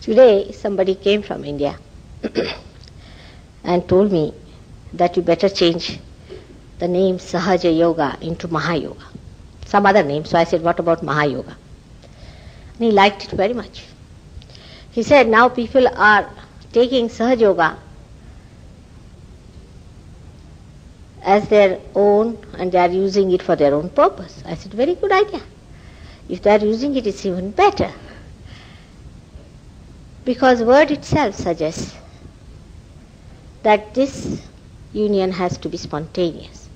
Today somebody came from India and told me that you better change the name Sahaja Yoga into Mahayoga. Some other name. So I said, what about Mahayoga? And he liked it very much. He said, now people are taking Sahaja Yoga as their own and they are using it for their own purpose. I said, very good idea. If they are using it, it's even better. Because word itself suggests that this union has to be spontaneous.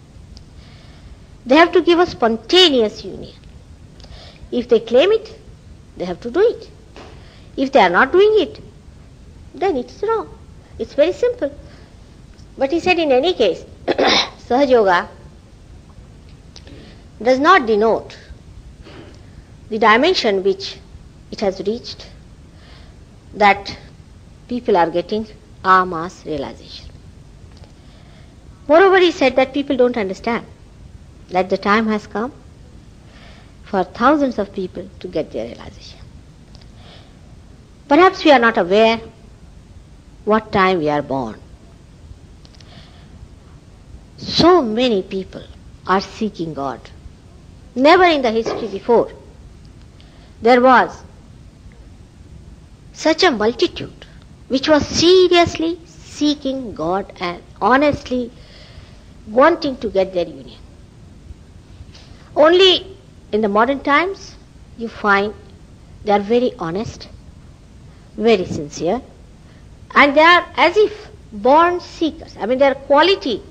They have to give a spontaneous union. If they claim it, they have to do it. If they are not doing it, then it's wrong. It's very simple. But he said in any case, Sahaja Yoga does not denote the dimension which it has reached, that people are getting mass realization. Moreover, he said that people don't understand that the time has come for thousands of people to get their realization. Perhaps we are not aware what time we are born. So many people are seeking God. Never in the history before there was such a multitude which was seriously seeking God and honestly wanting to get their union. Only in the modern times you find they are very honest, very sincere, and they are as if born seekers. I mean, their quality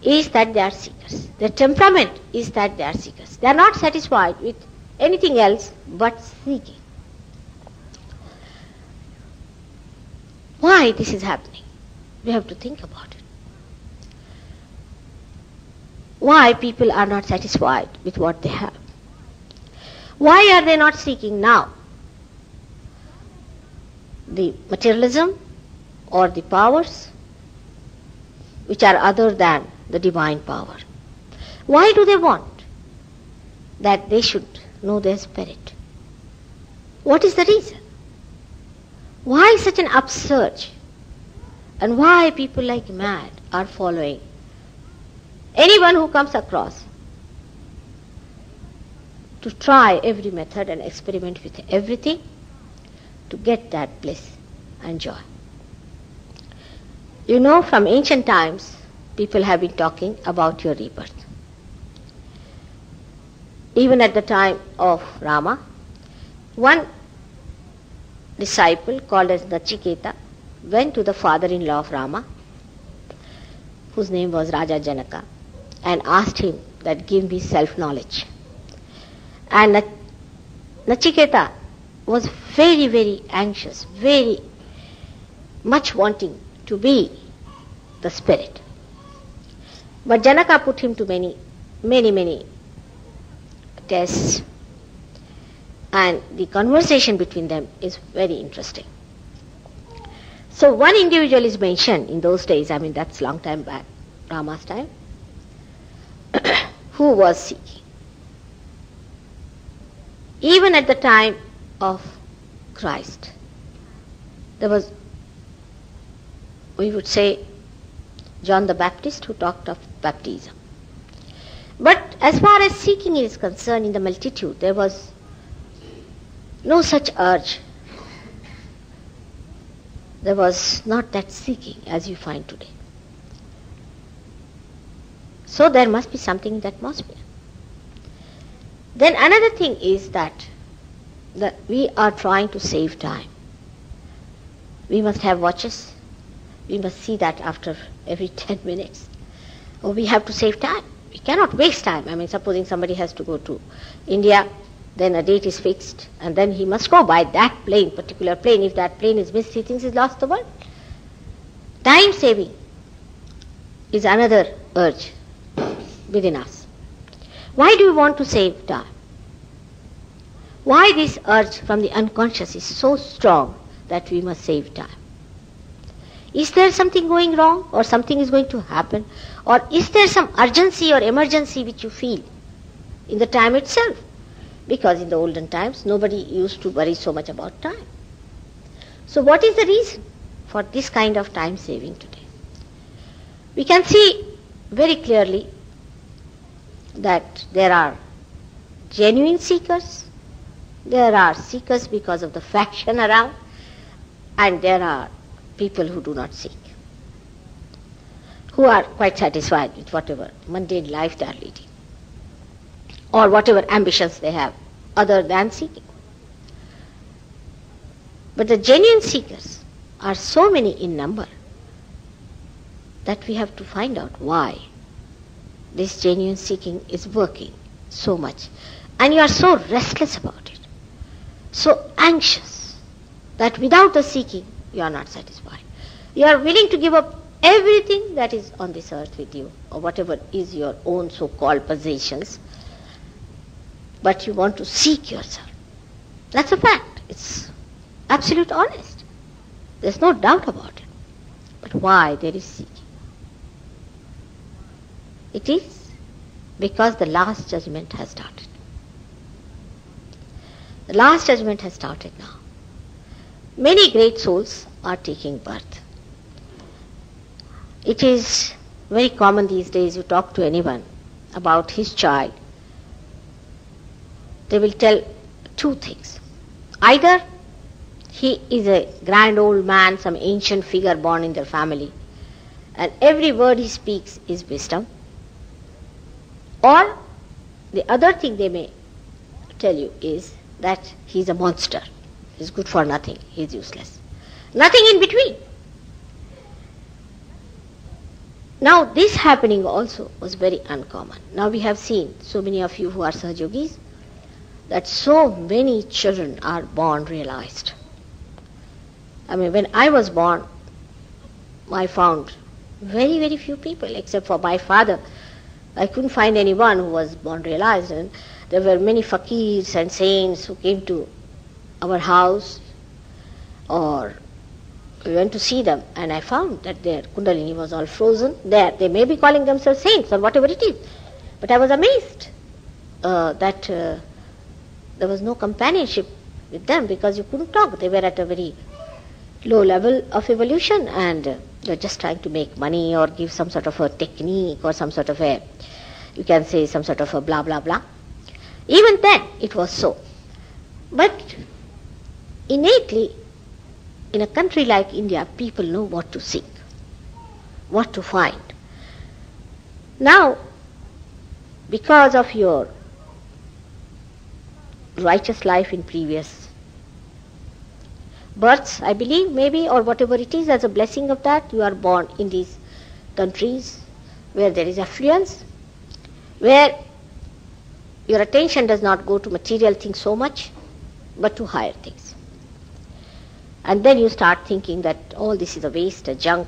is that they are seekers. Their temperament is that they are seekers. They are not satisfied with anything else but seeking. Why this is happening? We have to think about it. Why people are not satisfied with what they have? Why are they not seeking now the materialism or the powers which are other than the divine power? Why do they want that they should know their spirit? What is the reason? Why such an upsurge? And why people like mad are following anyone who comes across to try every method and experiment with everything to get that bliss and joy? You know, from ancient times, people have been talking about your rebirth. Even at the time of Rama, one disciple called as Nachiketa went to the father-in-law of Rama, whose name was Raja Janaka, and asked him that give me self-knowledge. And Nachiketa was very, very anxious, very much wanting to be the spirit. But Janaka put him to many tests, and the conversation between them is very interesting. So one individual is mentioned in those days, I mean that's long time back, Rama's time, who was seeking. Even at the time of Christ, there was, we would say, John the Baptist who talked of baptism. But as far as seeking is concerned in the multitude, there was no such urge. There was not that seeking as you find today. So there must be something in the atmosphere. Then another thing is that we are trying to save time. We must have watches. We must see that after every 10 minutes. Or we have to save time. We cannot waste time. I mean, supposing somebody has to go to India, then a date is fixed, and then he must go by that plane, particular plane. If that plane is missed, he thinks he's lost the world. Time saving is another urge within us. Why do we want to save time? Why this urge from the unconscious is so strong that we must save time? Is there something going wrong, or something is going to happen, or is there some urgency or emergency which you feel in the time itself? Because in the olden times, nobody used to worry so much about time. So what is the reason for this kind of time saving today? We can see very clearly that there are genuine seekers, there are seekers because of the faction around, and there are people who do not seek, who are quite satisfied with whatever mundane life they are leading, or whatever ambitions they have other than seeking. But the genuine seekers are so many in number that we have to find out why this genuine seeking is working so much. And you are so restless about it, so anxious, that without the seeking you are not satisfied. You are willing to give up everything that is on this earth with you, or whatever is your own so-called possessions, but you want to seek yourself. That's a fact. It's absolute honest. There's no doubt about it. But why there is seeking? It is because the last judgment has started. The last judgment has started now. Many great souls are taking birth. It is very common these days, you talk to anyone about his child, they will tell two things. Either he is a grand old man, some ancient figure born in their family, and every word he speaks is wisdom. Or the other thing they may tell you is that he is a monster, he is good for nothing, he is useless. Nothing in between. Now this happening also was very uncommon. Now we have seen, so many of you who are Sahajogis, that so many children are born realized. I mean, when I was born, I found very, very few people, except for my father. I couldn't find anyone who was born realized, and there were many fakirs and saints who came to our house, or we went to see them, and I found that their kundalini was all frozen there. They may be calling themselves saints or whatever it is, but I was amazed that there was no companionship with them, because you couldn't talk. They were at a very low level of evolution, and they're just trying to make money or give some sort of a technique or some sort of a, you can say, some sort of a blah blah blah. Even then it was so. But innately, in a country like India, people know what to seek, what to find. Now, because of your righteous life in previous births, I believe, maybe, or whatever it is, as a blessing of that, you are born in these countries where there is affluence, where your attention does not go to material things so much, but to higher things. And then you start thinking that all this is a waste, a junk,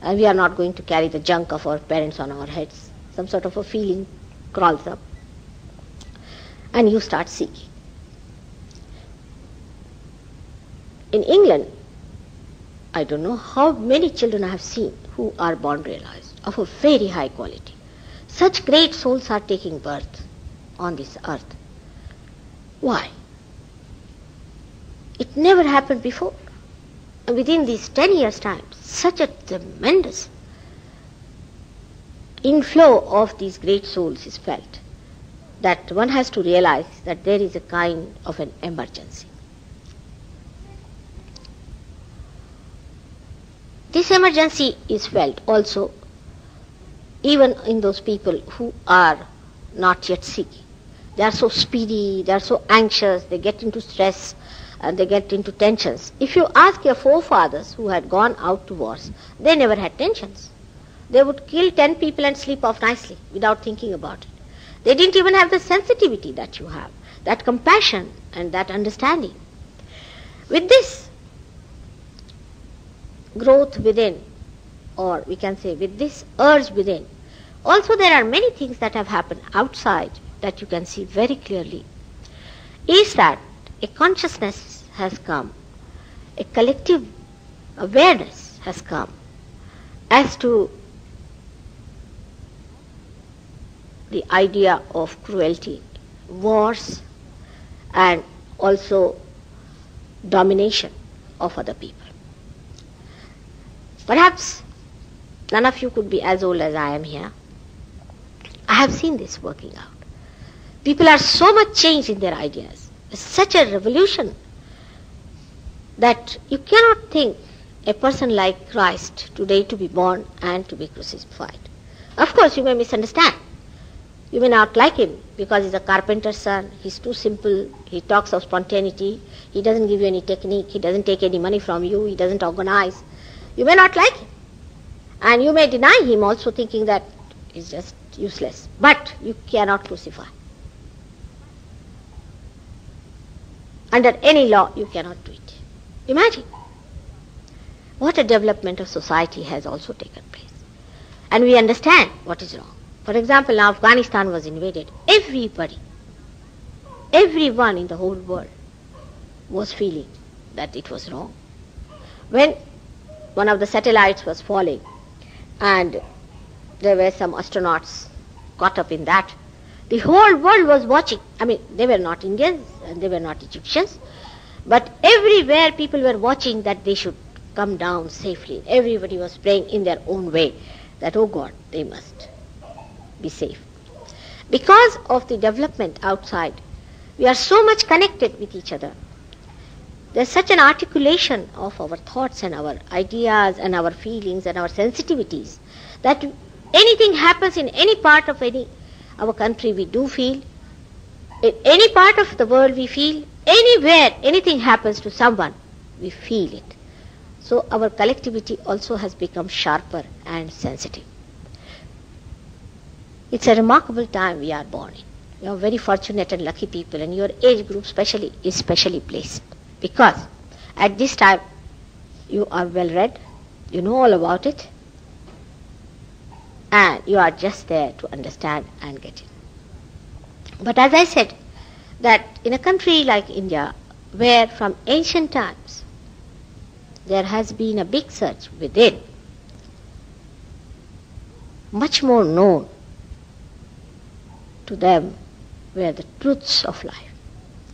and we are not going to carry the junk of our parents on our heads. Some sort of a feeling crawls up, and you start seeking. In England, I don't know how many children I have seen who are born realized, of a very high quality. Such great souls are taking birth on this earth. Why? It never happened before. And within these 10 years' time, such a tremendous inflow of these great souls is felt that one has to realize that there is a kind of an emergency. This emergency is felt also even in those people who are not yet seeking. They are so speedy, they are so anxious, they get into stress and they get into tensions. If you ask your forefathers who had gone out to wars, they never had tensions. They would kill 10 people and sleep off nicely without thinking about it. They didn't even have the sensitivity that you have, that compassion and that understanding. With this growth within, or we can say with this urge within, also there are many things that have happened outside that you can see very clearly, is that a consciousness has come, a collective awareness has come as to the idea of cruelty, wars, and also domination of other people. Perhaps none of you could be as old as I am here. I have seen this working out. People are so much changed in their ideas. It's such a revolution that you cannot think a person like Christ today to be born and to be crucified. Of course, you may misunderstand. You may not like him because he's a carpenter's son, he's too simple, he talks of spontaneity, he doesn't give you any technique, he doesn't take any money from you, he doesn't organize. You may not like him. And you may deny him also, thinking that he's just useless. But you cannot crucify. Under any law, you cannot do it. Imagine what a development of society has also taken place. And we understand what is wrong. For example, now Afghanistan was invaded. Everybody, everyone in the whole world was feeling that it was wrong. When one of the satellites was falling and there were some astronauts caught up in that, the whole world was watching. I mean, they were not Indians and they were not Egyptians, but everywhere people were watching that they should come down safely. Everybody was praying in their own way that, oh God, they must be safe. Because of the development outside, we are so much connected with each other. There's such an articulation of our thoughts and our ideas and our feelings and our sensitivities that anything happens in any part of our country we do feel, in any part of the world we feel, anywhere anything happens to someone, we feel it. So our collectivity also has become sharper and sensitive. It's a remarkable time we are born in. You are very fortunate and lucky people, and your age group especially is specially placed. Because at this time you are well read, you know all about it, and you are just there to understand and get it. But as I said, that in a country like India, where from ancient times there has been a big search within, much more known to them were the truths of life.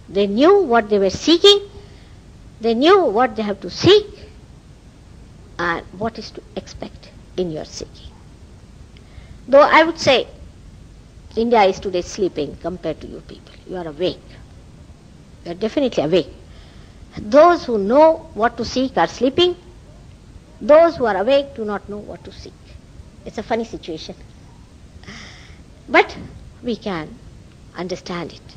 They knew what they were seeking, they knew what they have to seek, and what is to expect in your seeking. Though I would say India is today sleeping compared to you people. You are awake. You are definitely awake. Those who know what to seek are sleeping. Those who are awake do not know what to seek. It's a funny situation. But we can understand it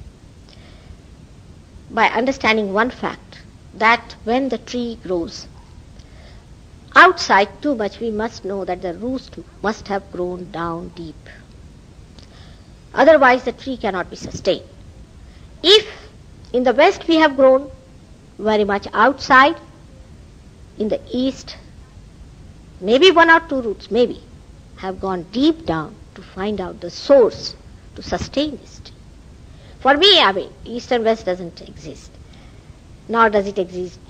by understanding one fact, that when the tree grows outside too much, we must know that the roots must have grown down deep. Otherwise the tree cannot be sustained. If in the west we have grown very much outside, in the east maybe one or two roots maybe have gone deep down to find out the source to sustain this tree. For me, I mean, east and west doesn't exist, nor does it exist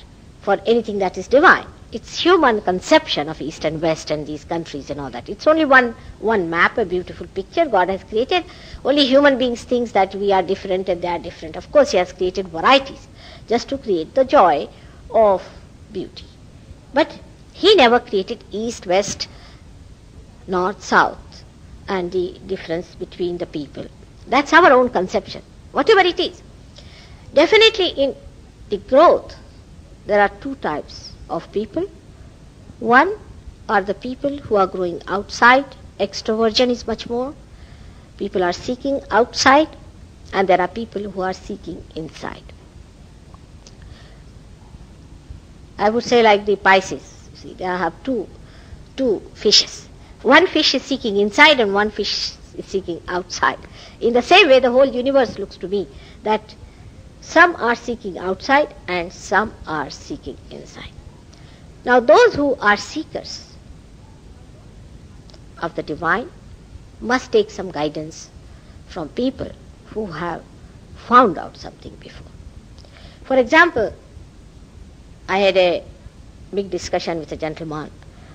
for anything that is divine. It's human conception of east and west and these countries and all that. It's only one map, a beautiful picture God has created. Only human beings think that we are different and they are different. Of course, He has created varieties just to create the joy of beauty. But He never created east, west, north, south, and the difference between the people. That's our own conception, whatever it is. Definitely in the growth, there are two types of people. One are the people who are growing outside. Extroversion is much more. People are seeking outside, and there are people who are seeking inside. I would say like the Pisces. See, they have two fishes. One fish is seeking inside and one fish is seeking outside. In the same way, the whole universe looks to me that some are seeking outside and some are seeking inside. Now, those who are seekers of the divine must take some guidance from people who have found out something before. For example, I had a big discussion with a gentleman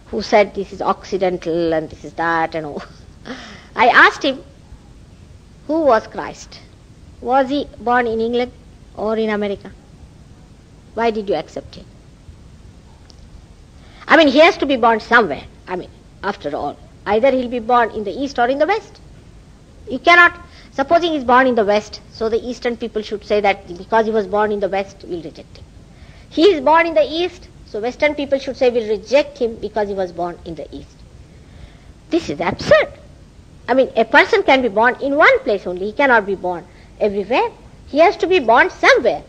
who said this is Occidental and this is that and all. I asked him, who was Christ? Was He born in England or in America? Why did you accept Him? I mean, he has to be born somewhere. I mean, after all, either he'll be born in the east or in the west. You cannot, supposing he's born in the west, so the eastern people should say that because he was born in the west, we'll reject him. He is born in the east, so western people should say we'll reject him because he was born in the east. This is absurd. I mean, a person can be born in one place only. He cannot be born everywhere. He has to be born somewhere.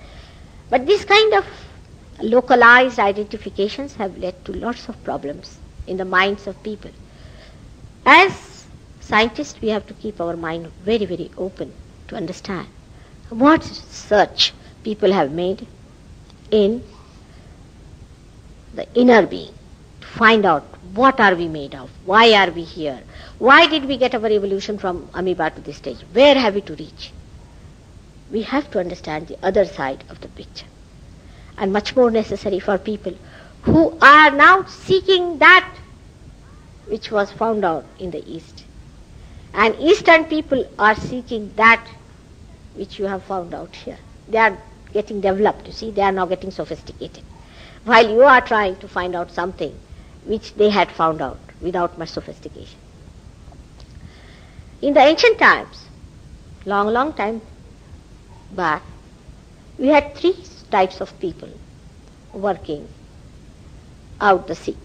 But this kind of localized identifications have led to lots of problems in the minds of people. As scientists, we have to keep our mind very, very open to understand what search people have made in the inner being, to find out what are we made of, why are we here, why did we get our evolution from amoeba to this stage, where have we to reach. We have to understand the other side of the picture, and much more necessary for people who are now seeking that which was found out in the East. And Eastern people are seeking that which you have found out here. They are getting developed, you see, they are now getting sophisticated. While you are trying to find out something which they had found out without much sophistication. In the ancient times, long time back, we had three types of people working out the sea.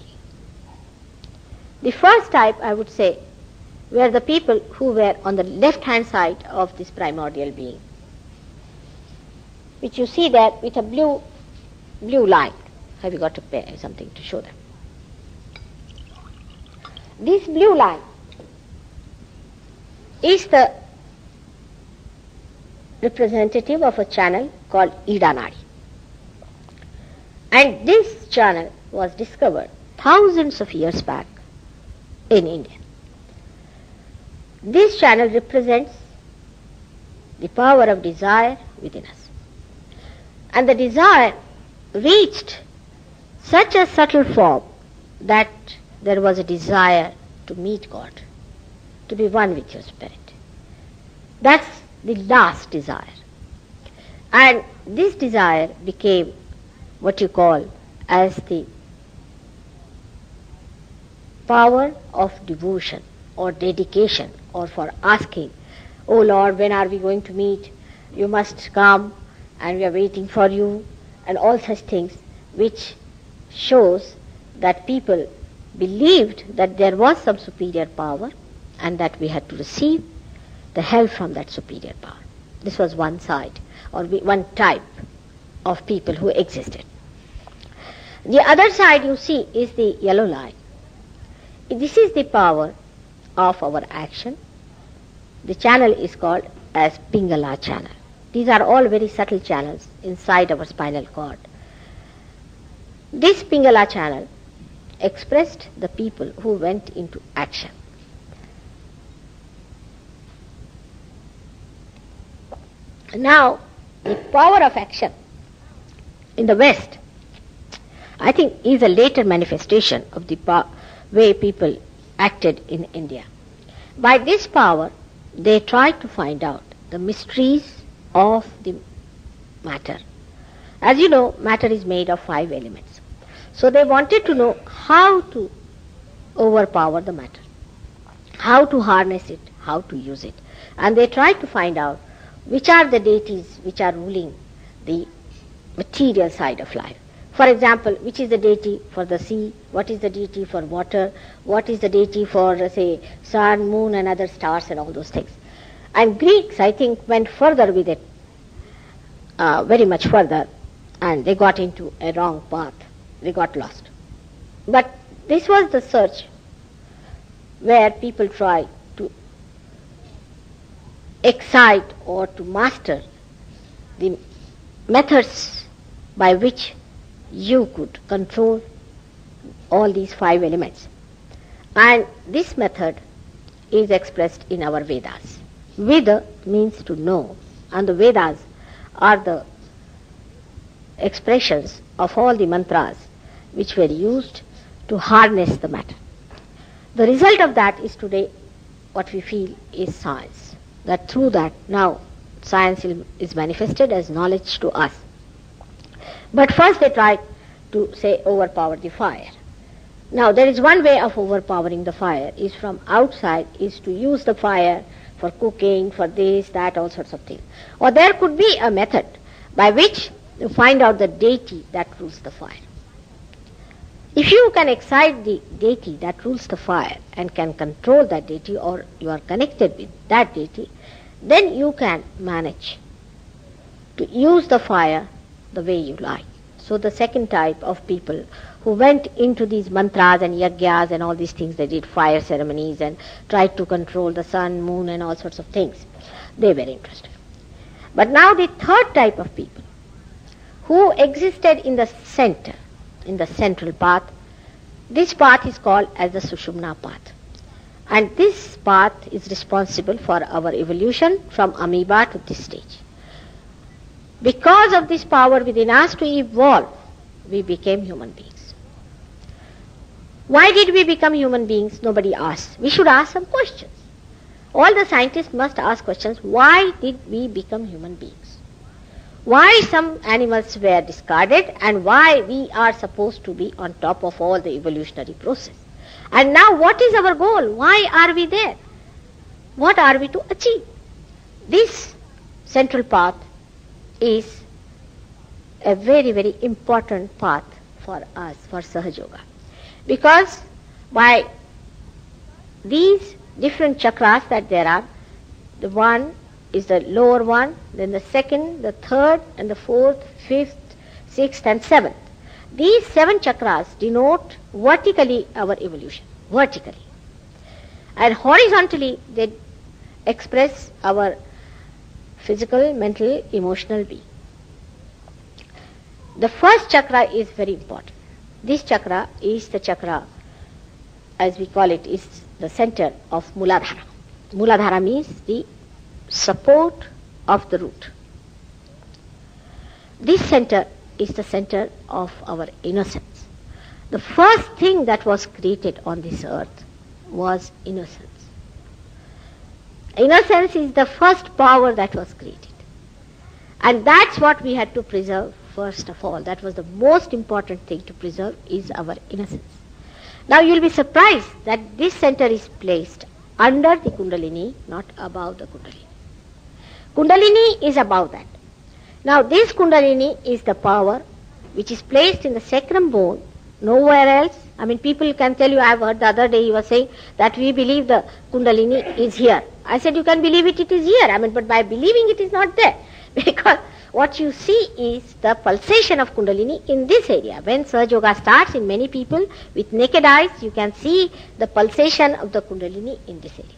The first type, I would say, were the people who were on the left-hand side of this primordial being, which you see there with a blue line. Have you got something to show them? This blue line is the representative of a channel called Ida Nadi. And this channel was discovered thousands of years back in India. This channel represents the power of desire within us. And the desire reached such a subtle form that there was a desire to meet God, to be one with your spirit. That's the last desire. And this desire became what you call as the power of devotion or dedication, or for asking, oh Lord, when are we going to meet? You must come and we are waiting for you, and all such things, which shows that people believed that there was some superior power and that we had to receive the help from that superior power. This was one side or one type of people who existed. The other side you see is the yellow line. This is the power of our action. The channel is called as Pingala channel. These are all very subtle channels inside our spinal cord. This Pingala channel expressed the people who went into action. Now, the power of action in the West, I think, is a later manifestation of the way people acted in India. By this power, they tried to find out the mysteries of the matter. As you know, matter is made of 5 elements. So they wanted to know how to overpower the matter, how to harness it, how to use it. And they tried to find out which are the deities which are ruling the material side of life. For example, which is the deity for the sea, what is the deity for water, what is the deity for, say, sun, moon and other stars and all those things. And Greeks, I think, went further with it, very much further, and they got into a wrong path. They got lost. But this was the search where people tried to excite or to master the methods by which you could control all these 5 elements. And this method is expressed in our Vedas. Veda means to know, and the Vedas are the expressions of all the mantras which were used to harness the matter. The result of that is today what we feel is science. That through that now science is manifested as knowledge to us. But first they tried to say overpower the fire. Now there is one way of overpowering the fire, is from outside, is to use the fire for cooking, for this, that, all sorts of things. Or there could be a method by which you find out the deity that rules the fire. If you can excite the deity that rules the fire and can control that deity, or you are connected with that deity, then you can manage to use the fire the way you like. So the second type of people who went into these mantras and yagyas and all these things, they did fire ceremonies and tried to control the sun, moon and all sorts of things, they were interested. But now the third type of people who existed in the center, in the central path, this path is called as the Sushumna path. And this path is responsible for our evolution from amoeba to this stage. Because of this power within us to evolve, we became human beings. Why did we become human beings? Nobody asks. We should ask some questions. All the scientists must ask questions. Why did we become human beings? Why some animals were discarded and why we are supposed to be on top of all the evolutionary process? And now what is our goal? Why are we there? What are we to achieve? This central path is a very, very important path for us, for Sahaja Yoga. Because by these different chakras that there are, the one is the lower one, then the second, the third, and the fourth, fifth, sixth, and seventh. These 7 chakras denote vertically our evolution, vertically. And horizontally, they express our physical, mental, emotional being. The first chakra is very important. This chakra is the chakra, as we call it, is the center of Muladhara. Muladhara means the support of the root. This center is the center of our innocence. The first thing that was created on this earth was innocence. Innocence is the first power that was created. And that's what we had to preserve first of all. That was the most important thing to preserve, is our innocence. Now you will be surprised that this center is placed under the Kundalini, not above the Kundalini. Kundalini is above that. Now this Kundalini is the power which is placed in the sacrum bone, nowhere else. I mean, people can tell you, I have heard the other day you were saying that we believe the Kundalini is here. I said you can believe it is here. I mean, but by believing it is not there. Because what you see is the pulsation of Kundalini in this area. When Sahaja Yoga starts, in many people with naked eyes, you can see the pulsation of the Kundalini in this area.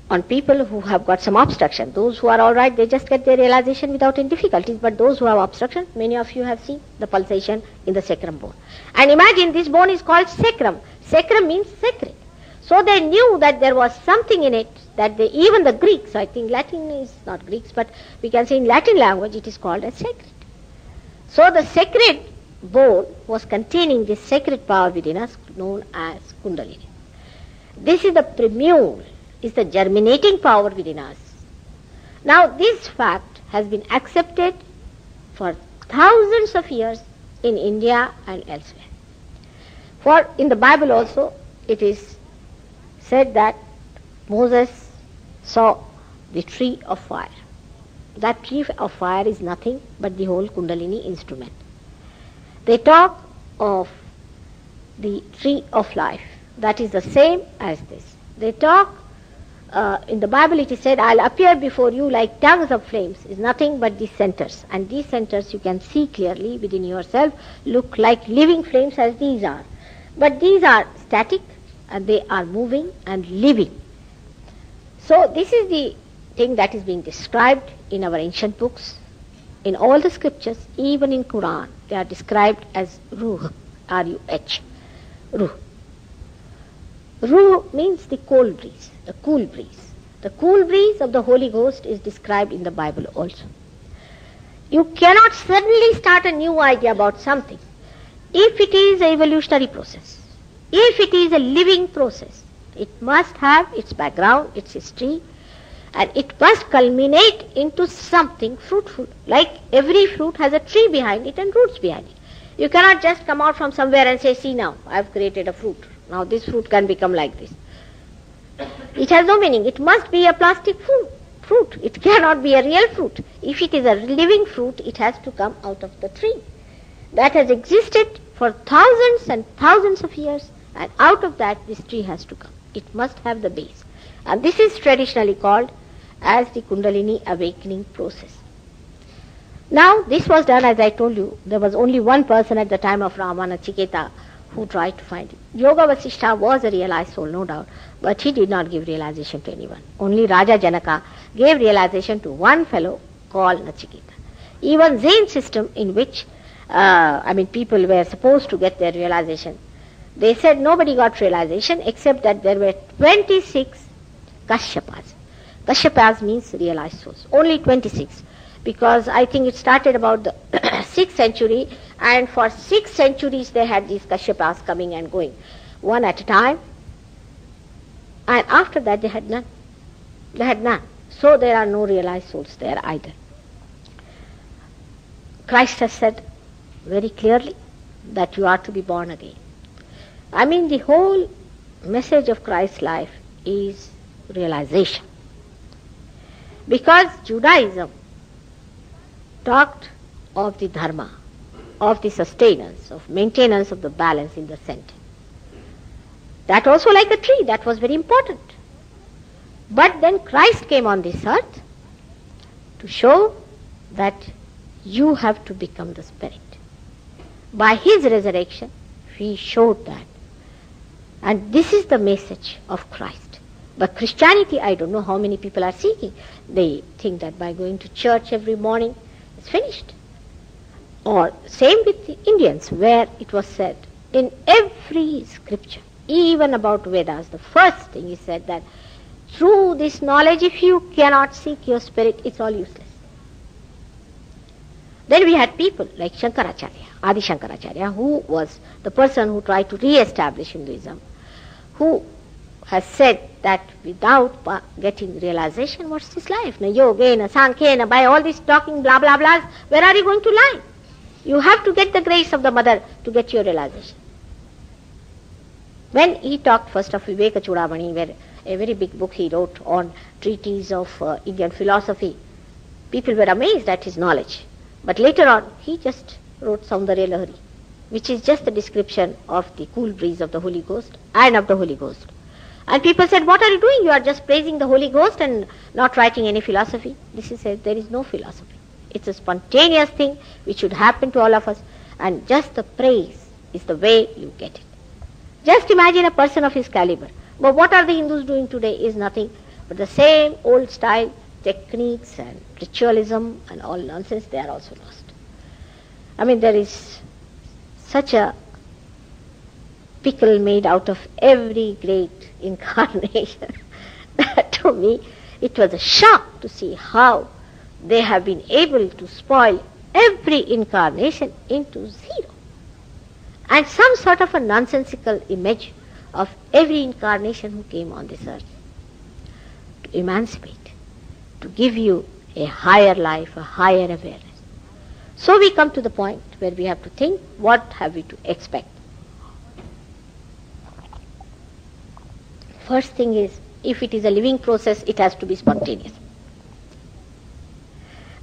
On people who have got some obstruction, those who are all right, they just get their realization without any difficulties. But those who have obstruction, many of you have seen the pulsation in the sacrum bone. And imagine this bone is called sacrum. Sacrum means sacred. So they knew that there was something in it that even the Greeks, I think Latin is not Greeks, but we can say in Latin language it is called as sacred. So the sacred bone was containing this sacred power within us known as Kundalini. This is the primule, is the germinating power within us. Now this fact has been accepted for thousands of years in India and elsewhere. For in the Bible also it is said that Moses saw the tree of fire. That tree of fire is nothing but the whole Kundalini instrument. They talk of the tree of life. That is the same as this. They talk, in the Bible it is said, I'll appear before you like tongues of flames, is nothing but these centers. And these centers you can see clearly within yourself, look like living flames as these are. But these are static and they are moving and living. So this is the thing that is being described in our ancient books. In all the scriptures, even in Quran, they are described as Ruh, R-U-H, Ruh. Ruh means the cold breeze, the cool breeze. The cool breeze of the Holy Ghost is described in the Bible also. You cannot suddenly start a new idea about something if it is an evolutionary process, if it is a living process. It must have its background, its history, and it must culminate into something fruitful. Like every fruit has a tree behind it and roots behind it. You cannot just come out from somewhere and say, see now, I have created a fruit. Now this fruit can become like this. It has no meaning. It must be a plastic fruit. It cannot be a real fruit. If it is a living fruit, it has to come out of the tree. That has existed for thousands and thousands of years, and out of that this tree has to come. It must have the base. And this is traditionally called as the Kundalini awakening process. Now this was done, as I told you, there was only one person at the time of Rama, Nachiketa, who tried to find it. Yoga Vasishtha was a realized soul, no doubt, but he did not give realization to anyone. Only Raja Janaka gave realization to one fellow called Nachiketa. Even Zen system, in which people were supposed to get their realization, they said nobody got realization except that there were 26 Kashyapas. Kashyapas means realized souls. Only 26. Because I think it started about the 6th century, and for 6 centuries they had these Kashyapas coming and going, one at a time, and after that they had none. They had none. So there are no realized souls there either. Christ has said very clearly that you are to be born again. The whole message of Christ's life is realization. Because Judaism talked of the dharma, of the sustenance, of maintenance of the balance in the center. That also, like a tree, that was very important. But then Christ came on this earth to show that you have to become the Spirit. By his resurrection, he showed that. And this is the message of Christ. But Christianity, I don't know how many people are seeking. They think that by going to church every morning, it's finished. Or same with the Indians, where it was said in every scripture, even about Vedas, the first thing is said that through this knowledge, if you cannot seek your spirit, it's all useless. Then we had people like Shankaracharya, Adi Shankaracharya, who was the person who tried to re-establish Hinduism, who has said that without getting realization, what's this life? Na yogena, sankhena, by all this talking blah blah blah, where are you going to lie? You have to get the grace of the mother to get your realization. When he talked first of Viveka Chudamani, where a very big book he wrote on treatise of Indian philosophy, people were amazed at his knowledge. But later on, he just wrote Saundarya Lahari, which is just a description of the cool breeze of the Holy Ghost and of the Holy Ghost. And people said, what are you doing? You are just praising the Holy Ghost and not writing any philosophy. This is said, there is no philosophy. It's a spontaneous thing which should happen to all of us, and just the praise is the way you get it. Just imagine a person of his caliber. But what are the Hindus doing today is nothing but the same old style techniques and ritualism and all nonsense. They are also lost. There is such a pickle made out of every great incarnation that to me it was a shock to see how they have been able to spoil every incarnation into zero. And some sort of a nonsensical image of every incarnation who came on this earth to emancipate, to give you a higher life, a higher awareness. So we come to the point where we have to think, what have we to expect? First thing is, if it is a living process, it has to be spontaneous.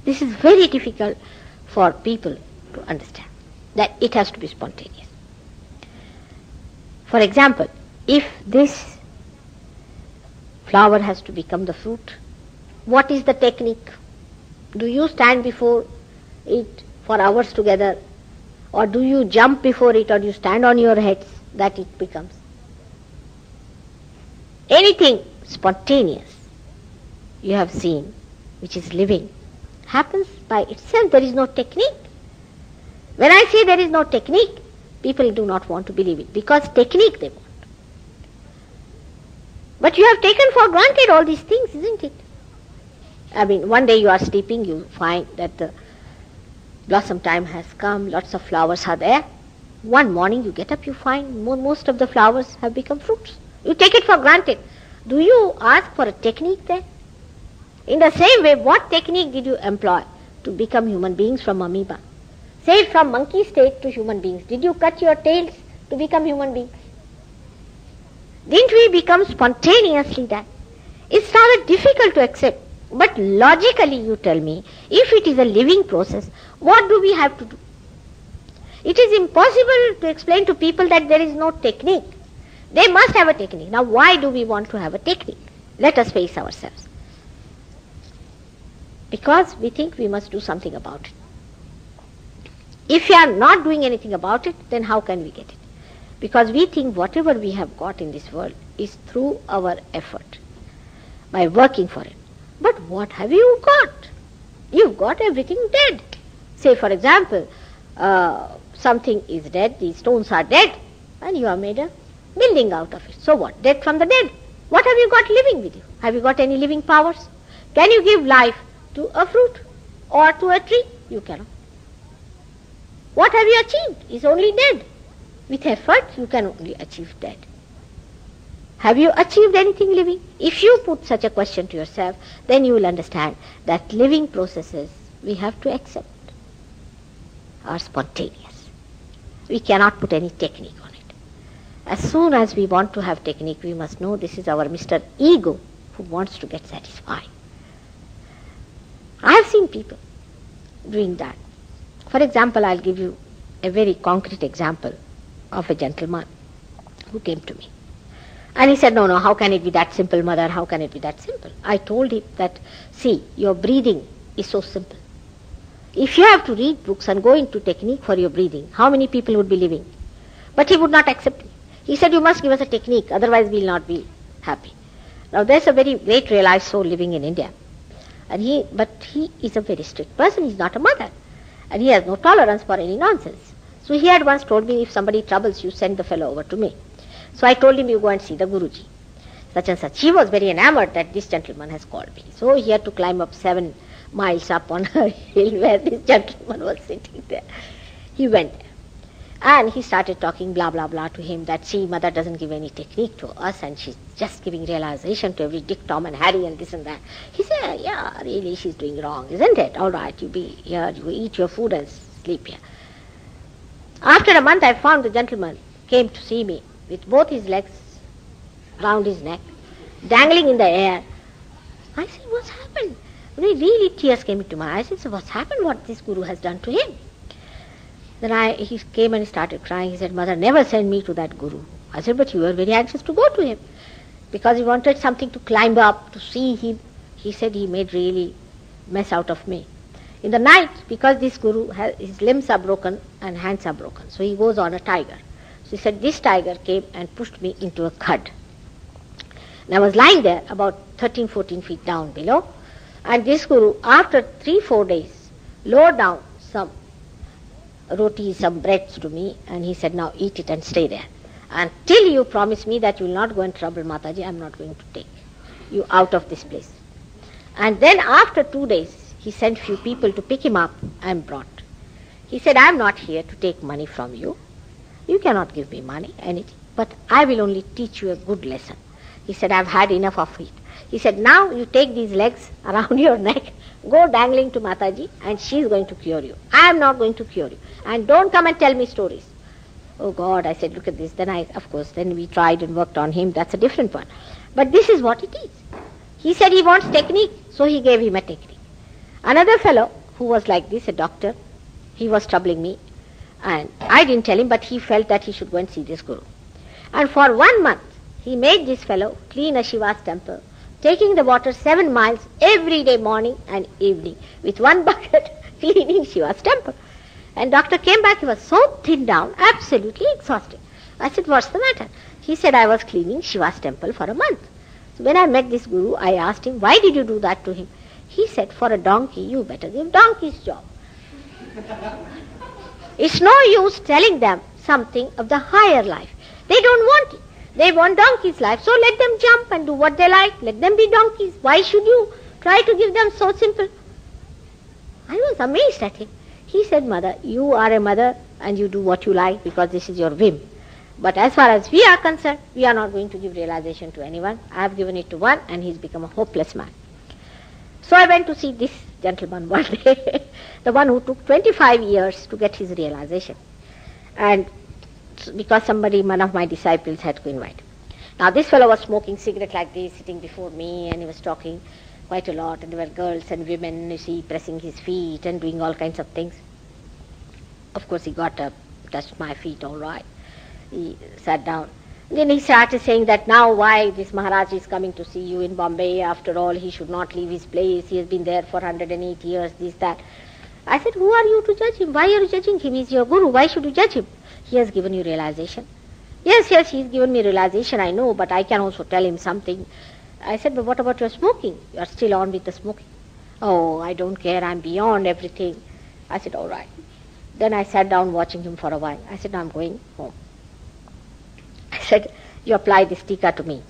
This is very difficult for people to understand, that it has to be spontaneous. For example, if this flower has to become the fruit, what is the technique? Do you stand before it for hours together, or do you jump before it, or do you stand on your heads that it becomes? Anything spontaneous you have seen, which is living, happens by itself. There is no technique. When I say there is no technique, people do not want to believe it, because technique they want. But you have taken for granted all these things, isn't it? One day you are sleeping, you find that the blossom time has come, lots of flowers are there. One morning you get up, you find most of the flowers have become fruits. You take it for granted. Do you ask for a technique there? In the same way, what technique did you employ to become human beings from amoeba? Say from monkey state to human beings. Did you cut your tails to become human beings? Didn't we become spontaneously that? It's rather difficult to accept. But logically you tell me, if it is a living process, what do we have to do? It is impossible to explain to people that there is no technique. They must have a technique. Now why do we want to have a technique? Let us face ourselves. Because we think we must do something about it. If we are not doing anything about it, then how can we get it? Because we think whatever we have got in this world is through our effort, by working for it. But what have you got? You've got everything dead. Say for example, something is dead, these stones are dead, and you have made a building out of it. So what? Dead from the dead. What have you got living with you? Have you got any living powers? Can you give life to a fruit or to a tree? You cannot. What have you achieved? It's only dead. With effort, you can only achieve dead. Have you achieved anything living? If you put such a question to yourself, then you will understand that living processes we have to accept are spontaneous. We cannot put any technique on it. As soon as we want to have technique, we must know this is our Mr. Ego who wants to get satisfied. I have seen people doing that. For example, I'll give you a very concrete example of a gentleman who came to me. And he said, no, how can it be that simple, mother? How can it be that simple? I told him that, see, your breathing is so simple. If you have to read books and go into technique for your breathing, how many people would be living? But he would not accept me. He said, you must give us a technique, otherwise we will not be happy. Now there's a very great realized soul living in India. But he is a very strict person, he's not a mother. And he has no tolerance for any nonsense. So he had once told me, if somebody troubles you, send the fellow over to me. So I told him, you go and see the Guruji. Such and such. He was very enamored that this gentleman has called me. So he had to climb up 7 miles up on a hill where this gentleman was sitting there. He went there. And he started talking blah, blah, blah to him that, see, mother doesn't give any technique to us and she's just giving realization to every Dick, Tom and Harry and this and that. He said, yeah, really she's doing wrong, isn't it? All right, you be here, you eat your food and sleep here. After a month I found the gentleman came to see me with both his legs round his neck, dangling in the air. I said, what's happened? Really tears came into my eyes. I said, what's happened? What this Guru has done to him? Then he came and he started crying. He said, mother, never send me to that Guru. I said, but you were very anxious to go to him because he wanted something to climb up, to see him. He said he made really mess out of me. In the night, because this Guru, his limbs are broken and hands are broken, so he goes on a tiger. So he said, this tiger came and pushed me into a khud. And I was lying there about 13, 14 feet down below. And this Guru, after 3-4 days, lowered down some roti, some breads to me, and he said, now eat it and stay there. Until you promise me that you will not go and trouble Mataji, I am not going to take you out of this place. And then after 2 days, he sent few people to pick him up and brought. He said, I am not here to take money from you. You cannot give me money, anything, but I will only teach you a good lesson. He said, I have had enough of it. He said, now you take these legs around your neck, go dangling to Mataji and she is going to cure you. I am not going to cure you. And don't come and tell me stories. Oh God, I said, look at this. Then we tried and worked on him. That's a different one. But this is what it is. He said he wants technique, so he gave him a technique. Another fellow who was like this, a doctor, he was troubling me. And I didn't tell him, but he felt that he should go and see this Guru. And for 1 month, he made this fellow clean a Shiva's temple, taking the water 7 miles every day, morning and evening, with 1 bucket, cleaning Shiva's temple. And doctor came back, he was so thinned down, absolutely exhausted. I said, what's the matter? He said, I was cleaning Shiva's temple for a month. So when I met this Guru, I asked him, why did you do that to him? He said, for a donkey, you better give donkey's job. It's no use telling them something of the higher life. They don't want it. They want donkey's life. So let them jump and do what they like. Let them be donkeys. Why should you try to give them so simple? I was amazed at him. He said, mother, you are a mother and you do what you like because this is your whim. But as far as we are concerned, we are not going to give realization to anyone. I have given it to one and he's become a hopeless man. So I went to see this gentleman one day, the one who took 25 years to get his realization. And because one of my disciples had to invite him. Now this fellow was smoking cigarette like this, sitting before me, and he was talking quite a lot, and there were girls and women, you see, pressing his feet and doing all kinds of things. Of course he got up, touched my feet, all right. He sat down. Then he started saying that now why this Maharaj is coming to see you in Bombay, after all he should not leave his place, he has been there for 108 years, this, that. I said, who are you to judge him? Why are you judging him? He's your guru, why should you judge him? He has given you realization. Yes, he's given me realization, I know, but I can also tell him something. I said, but what about your smoking? You are still on with the smoking. Oh, I don't care, I'm beyond everything. I said, all right. Then I sat down watching him for a while. I said, I'm going home. I said, you apply this tika to me.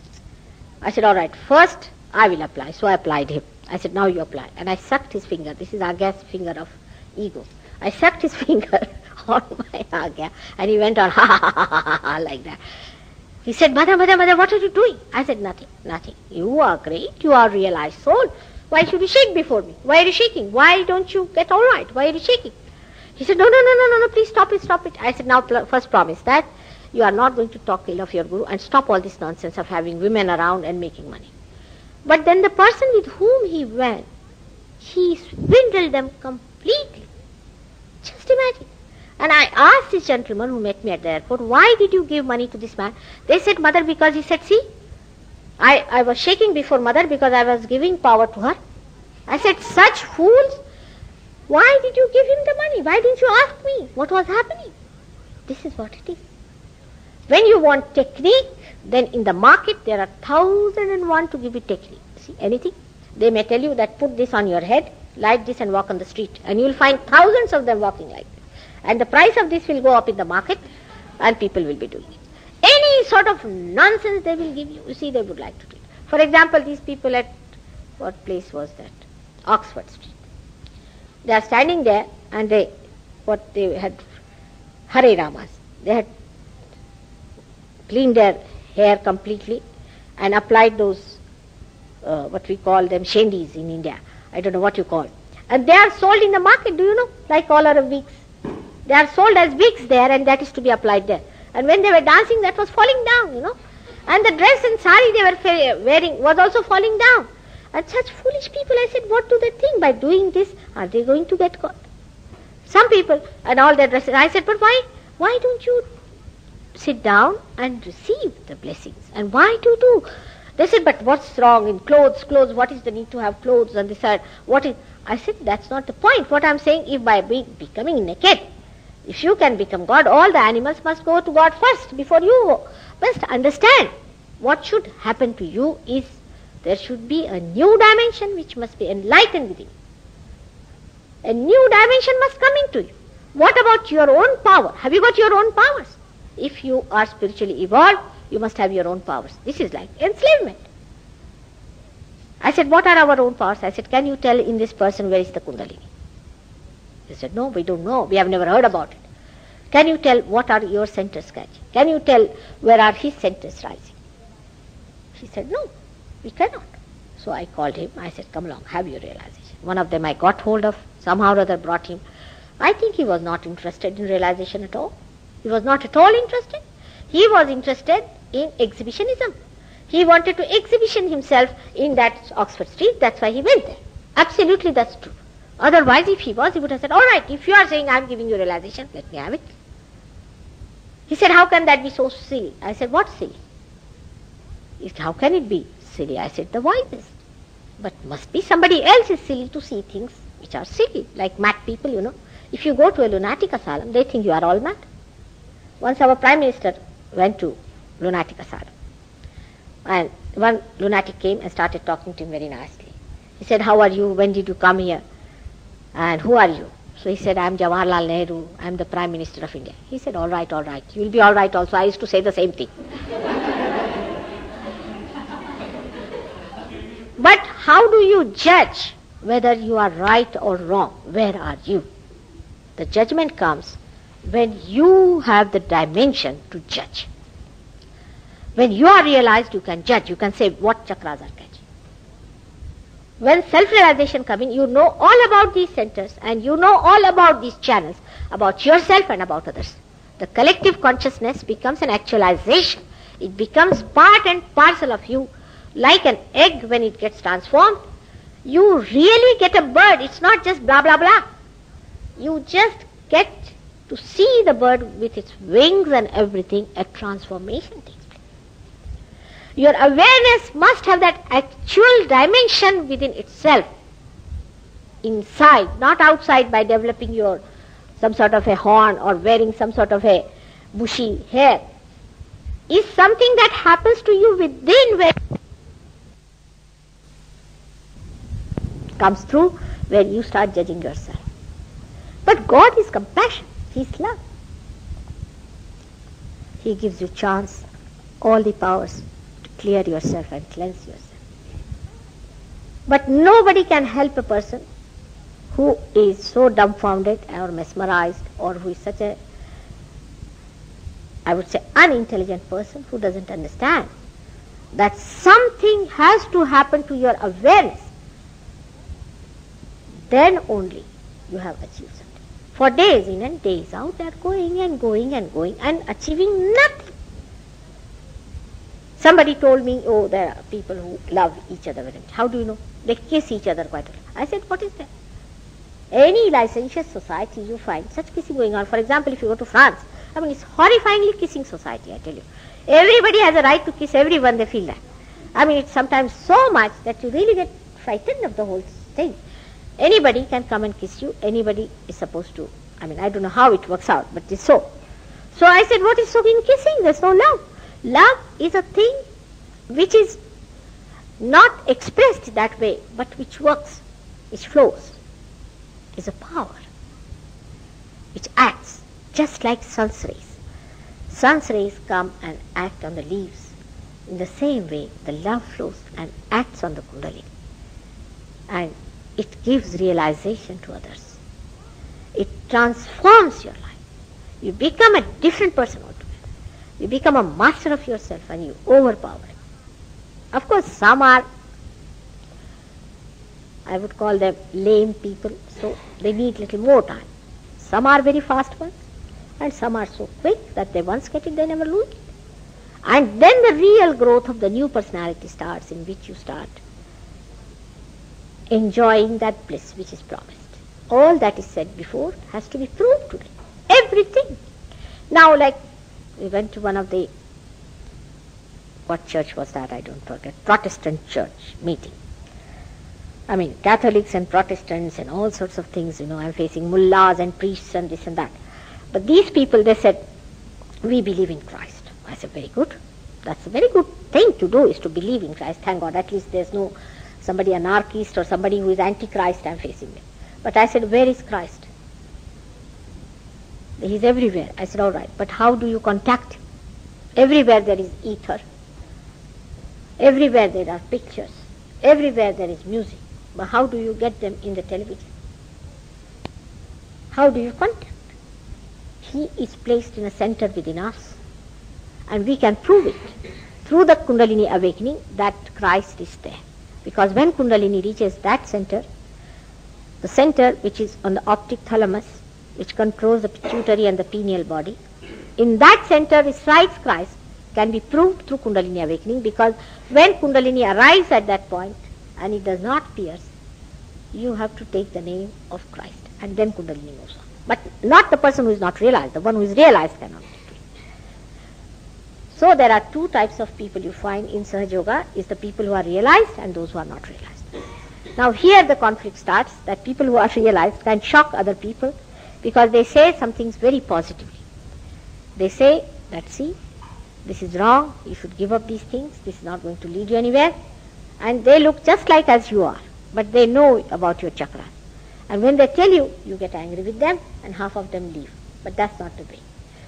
I said, all right, first I will apply. So I applied him. I said, now you apply. And I sucked his finger. This is Agya's finger of ego. I sucked his finger on my Agya, and he went on ha ha ha ha ha ha like that. He said, mother, what are you doing? I said, nothing. You are great. You are realized soul. Why should you shake before me? Why are you shaking? Why don't you get all right? Why are you shaking? He said, no, please stop it. I said, now first promise that you are not going to talk ill of your guru and stop all this nonsense of having women around and making money. But then the person with whom he went, he swindled them completely. Just imagine. And I asked this gentleman who met me at the airport, why did you give money to this man? They said, mother, because he said, see, I was shaking before mother because I was giving power to her. I said, such fools, why did you give him the money? Why didn't you ask me what was happening? This is what it is. When you want technique, then in the market there are 1,001 to give you technique. See, anything? They may tell you that put this on your head, light this and walk on the street. And you will find thousands of them walking like this. And the price of this will go up in the market and people will be doing it. Any sort of nonsense they will give you, you see, they would like to do it. For example, these people at, what place was that? Oxford Street. They are standing there and they had Hare Ramas. They had cleaned their hair completely and applied those, what we call them, shendis in India. I don't know what you call. And they are sold in the market, do you know, like all other wigs. They are sold as wigs there and that is to be applied there. And when they were dancing, that was falling down, you know. And the dress and sari they were wearing was also falling down. And such foolish people, I said, what do they think? By doing this, are they going to get caught? Some people, and all their dresses, I said, but why don't you sit down and receive the blessings? And why do? They said, but what's wrong in clothes, what is the need to have clothes? And they said, I said, that's not the point. What I'm saying, if by becoming naked, if you can become God, all the animals must go to God first before you must understand. What should happen to you is there should be a new dimension which must be enlightened within. A new dimension must come into you. What about your own power? Have you got your own powers? If you are spiritually evolved, you must have your own powers. This is like enslavement. I said, what are our own powers? I said, can you tell in this person where is the Kundalini? He said, no, we don't know. We have never heard about it. Can you tell what are your centers catching? Can you tell where are his centers rising? He said, no, we cannot. So I called him. I said, come along, have your realization. One of them I got hold of, somehow or other brought him. I think he was not interested in realization at all. He was not at all interested. He was interested in exhibitionism. He wanted to exhibition himself in that Oxford Street. That's why he went there. Absolutely, that's true. Otherwise, if he was, he would have said, all right, if you are saying I'm giving you realization, let me have it. He said, how can that be so silly? I said, what silly? He said, how can it be silly? I said, the wisest. But must be somebody else is silly to see things which are silly, like mad people, you know. If you go to a lunatic asylum, they think you are all mad. Once our Prime Minister went to lunatic asylum. And one lunatic came and started talking to him very nicely. He said, how are you? When did you come here? And who are you? So he said, I am Jawaharlal Nehru. I am the Prime Minister of India. He said, all right. You will be all right also. I used to say the same thing. But how do you judge whether you are right or wrong? Where are you? The judgment comes when you have the dimension to judge. When you are realized, you can judge. You can say what chakras are catching. When self-realization comes in, you know all about these centers and you know all about these channels, about yourself and about others. The collective consciousness becomes an actualization. It becomes part and parcel of you, like an egg when it gets transformed. You really get a bird. It's not just blah, blah, blah. You just get to see the bird with its wings and everything. A transformation takes place. Your awareness must have that actual dimension within itself, inside, not outside by developing your some sort of a horn or wearing some sort of a bushy hair. Is something that happens to you within, where comes through where you start judging yourself. But God is compassion. He is love. He gives you chance, all the powers to clear yourself and cleanse yourself. But nobody can help a person who is so dumbfounded or mesmerized, or who is such a, I would say, unintelligent person who doesn't understand that something has to happen to your awareness. Then only you have achieved something. For days in and days out, they are going and going and going and achieving nothing. Somebody told me, oh, there are people who love each other very much. How do you know? They kiss each other quite a lot. I said, what is that? Any licentious society you find such kissing going on. For example, if you go to France, I mean, it's horrifyingly kissing society, I tell you. Everybody has a right to kiss everyone they feel like. I mean, it's sometimes so much that you really get frightened of the whole thing. Anybody can come and kiss you. Anybody is supposed to. I mean, I don't know how it works out, but it's so. So I said, what is so in kissing? There's no love. Love is a thing which is not expressed that way, but which works, which flows. Is a power which acts just like sun's rays. Sun's rays come and act on the leaves. In the same way, the love flows and acts on the Kundalini. And it gives realization to others. It transforms your life. You become a different person altogether. You become a master of yourself and you overpower it. Of course, some are, I would call them lame people, so they need little more time. Some are very fast ones, and some are so quick that they once get it, they never lose it. And then the real growth of the new personality starts, in which you start enjoying that bliss which is promised. All that is said before has to be proved today. Everything. Now, like, we went to one of the, what church was that? I don't forget. Protestant church meeting. I mean, Catholics and Protestants and all sorts of things, I'm facing mullahs and priests and this and that. But these people, they said, we believe in Christ. I said, very good. That's a very good thing to do, is to believe in Christ. Thank God, at least there's no somebody anarchist or somebody who is anti-Christ I'm facing with. But I said, where is Christ? He's everywhere. I said, all right, but how do you contact him? Everywhere there is ether. Everywhere there are pictures. Everywhere there is music. But how do you get them in the television? How do you contact? He is placed in a center within us. And we can prove it through the Kundalini awakening that Christ is there. Because when Kundalini reaches that center, the center which is on the optic thalamus, which controls the pituitary and the pineal body, in that center resides Christ, can be proved through Kundalini awakening, because when Kundalini arrives at that point and it does not pierce, you have to take the name of Christ, and then Kundalini moves on. But not the person who is not realized. The one who is realized cannot do it. So there are two types of people you find in Sahaja Yoga, is the people who are realized and those who are not realized. Now here the conflict starts, that people who are realized can shock other people because they say some things very positively. They say that, see, this is wrong, you should give up these things, this is not going to lead you anywhere. And they look just like as you are, but they know about your chakras. And when they tell you, you get angry with them and half of them leave. But that's not the way.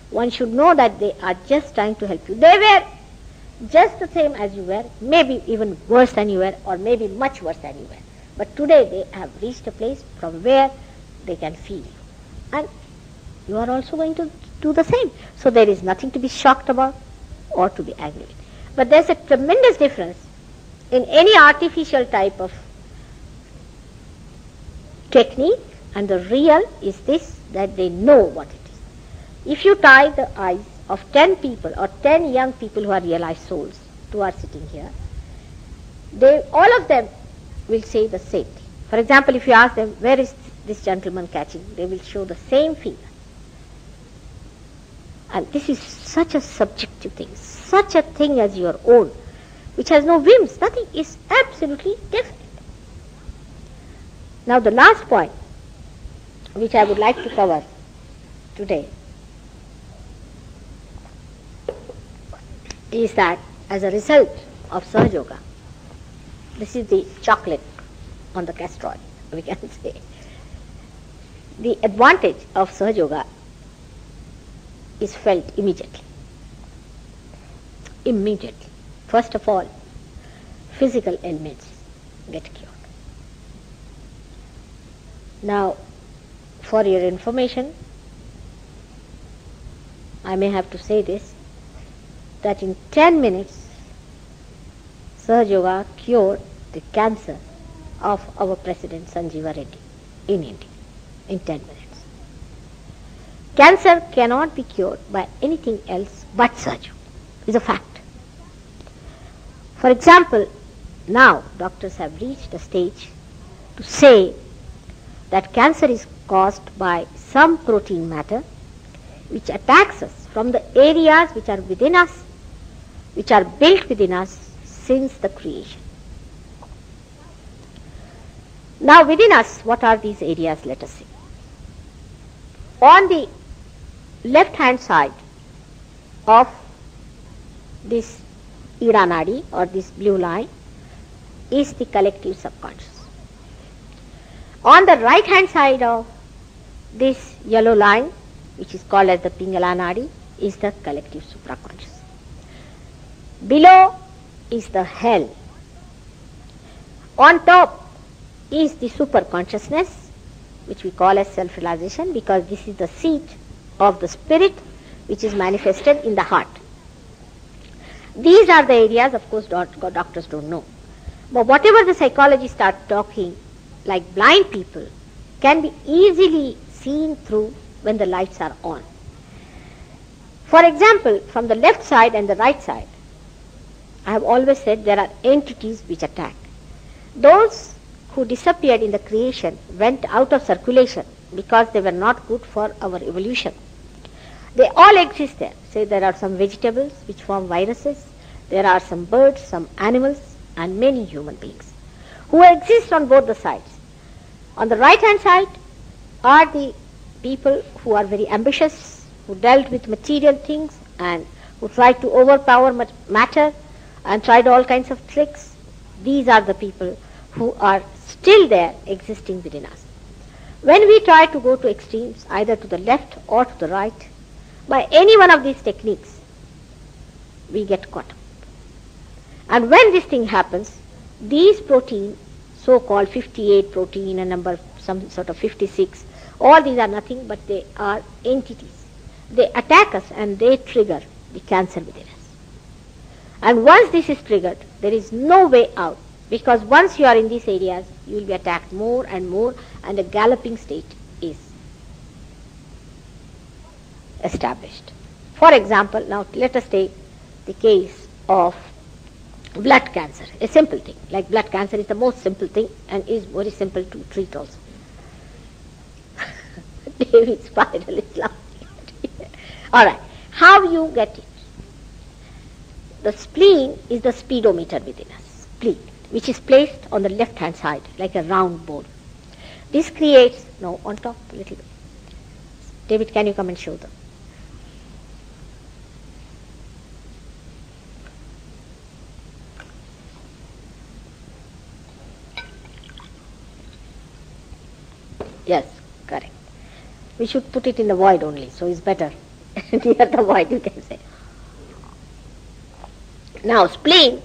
One should know that they are just trying to help you. They were just the same as you were, maybe even worse than you were, or maybe much worse than you were. But today they have reached a place from where they can feel you. And you are also going to do the same. So there is nothing to be shocked about or to be angry with. But there's a tremendous difference in any artificial type of technique, and the real is this, that they know what it is. If you tie the eyes of 10 people or 10 young people who are realized souls who are sitting here, all of them will say the same thing. For example, if you ask them, where is this gentleman catching? They will show the same finger. And this is such a subjective thing, such a thing as your own, which has no whims, nothing, is absolutely definite. Now the last point which I would like to cover today is that as a result of Sahaja Yoga, this is the chocolate on the castor oil, we can say. The advantage of Sahaja Yoga is felt immediately. Immediately. First of all, physical ailments get cured. Now, for your information, I may have to say this, that in 10 minutes, Sahaja Yoga cured the cancer of our President Sanjeeva Reddy in India, in 10 minutes. Cancer cannot be cured by anything else but Sahaja Yoga. It's a fact. For example, now doctors have reached a stage to say that cancer is caused by some protein matter which attacks us from the areas which are within us, which are built within us since the creation. Now within us, what are these areas, let us see. On the left hand side of this Ida Nadi or this blue line is the collective subconscious. On the right hand side of this yellow line, which is called as the Pingala Nadi, is the collective supraconscious. Below is the hell. On top is the superconsciousness, which we call as self-realization, because this is the seat of the spirit which is manifested in the heart. These are the areas, of course, doctors don't know. But whatever the psychologists start talking, like blind people, can be easily seen through when the lights are on. For example, from the left side and the right side, I have always said there are entities which attack. Those who disappeared in the creation went out of circulation because they were not good for our evolution. They all exist there. Say there are some vegetables which form viruses, there are some birds, some animals, and many human beings who exist on both the sides. On the right hand side are the people who are very ambitious, who dealt with material things and who tried to overpower matter and tried all kinds of tricks. These are the people who are still there existing within us. When we try to go to extremes, either to the left or to the right, by any one of these techniques, we get caught up. And when this thing happens, these protein, so-called 58 protein and number some sort of 56, all these are nothing but they are entities. They attack us and they trigger the cancer within us. And once this is triggered, there is no way out, because once you are in these areas, you will be attacked more and more, and a galloping state is established. For example, now let us take the case of blood cancer, a simple thing. Like blood cancer is the most simple thing and is very simple to treat also. David Spiral is laughing. All right, how you get it? The spleen is the speedometer within us, spleen, which is placed on the left hand side like a round ball. This creates, no, on top a little bit. David, can you come and show them? Yes, correct. We should put it in the void only, so it's better. Near the void, you can say. Now, spleen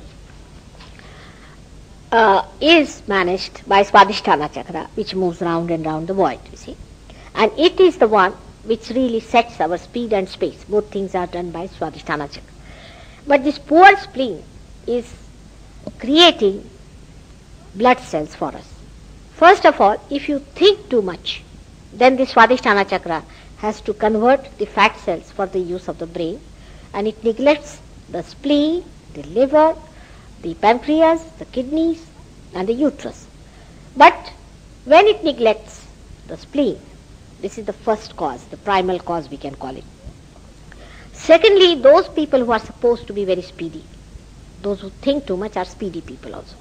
is managed by Swadhisthana Chakra, which moves round and round the void, you see. And it is the one which really sets our speed and space. Both things are done by Swadhisthana Chakra. But this poor spleen is creating blood cells for us. First of all, if you think too much, then the Swadhisthana chakra has to convert the fat cells for the use of the brain, and it neglects the spleen, the liver, the pancreas, the kidneys, and the uterus. But when it neglects the spleen, this is the first cause, the primal cause we can call it. Secondly, those people who are supposed to be very speedy, those who think too much are speedy people also.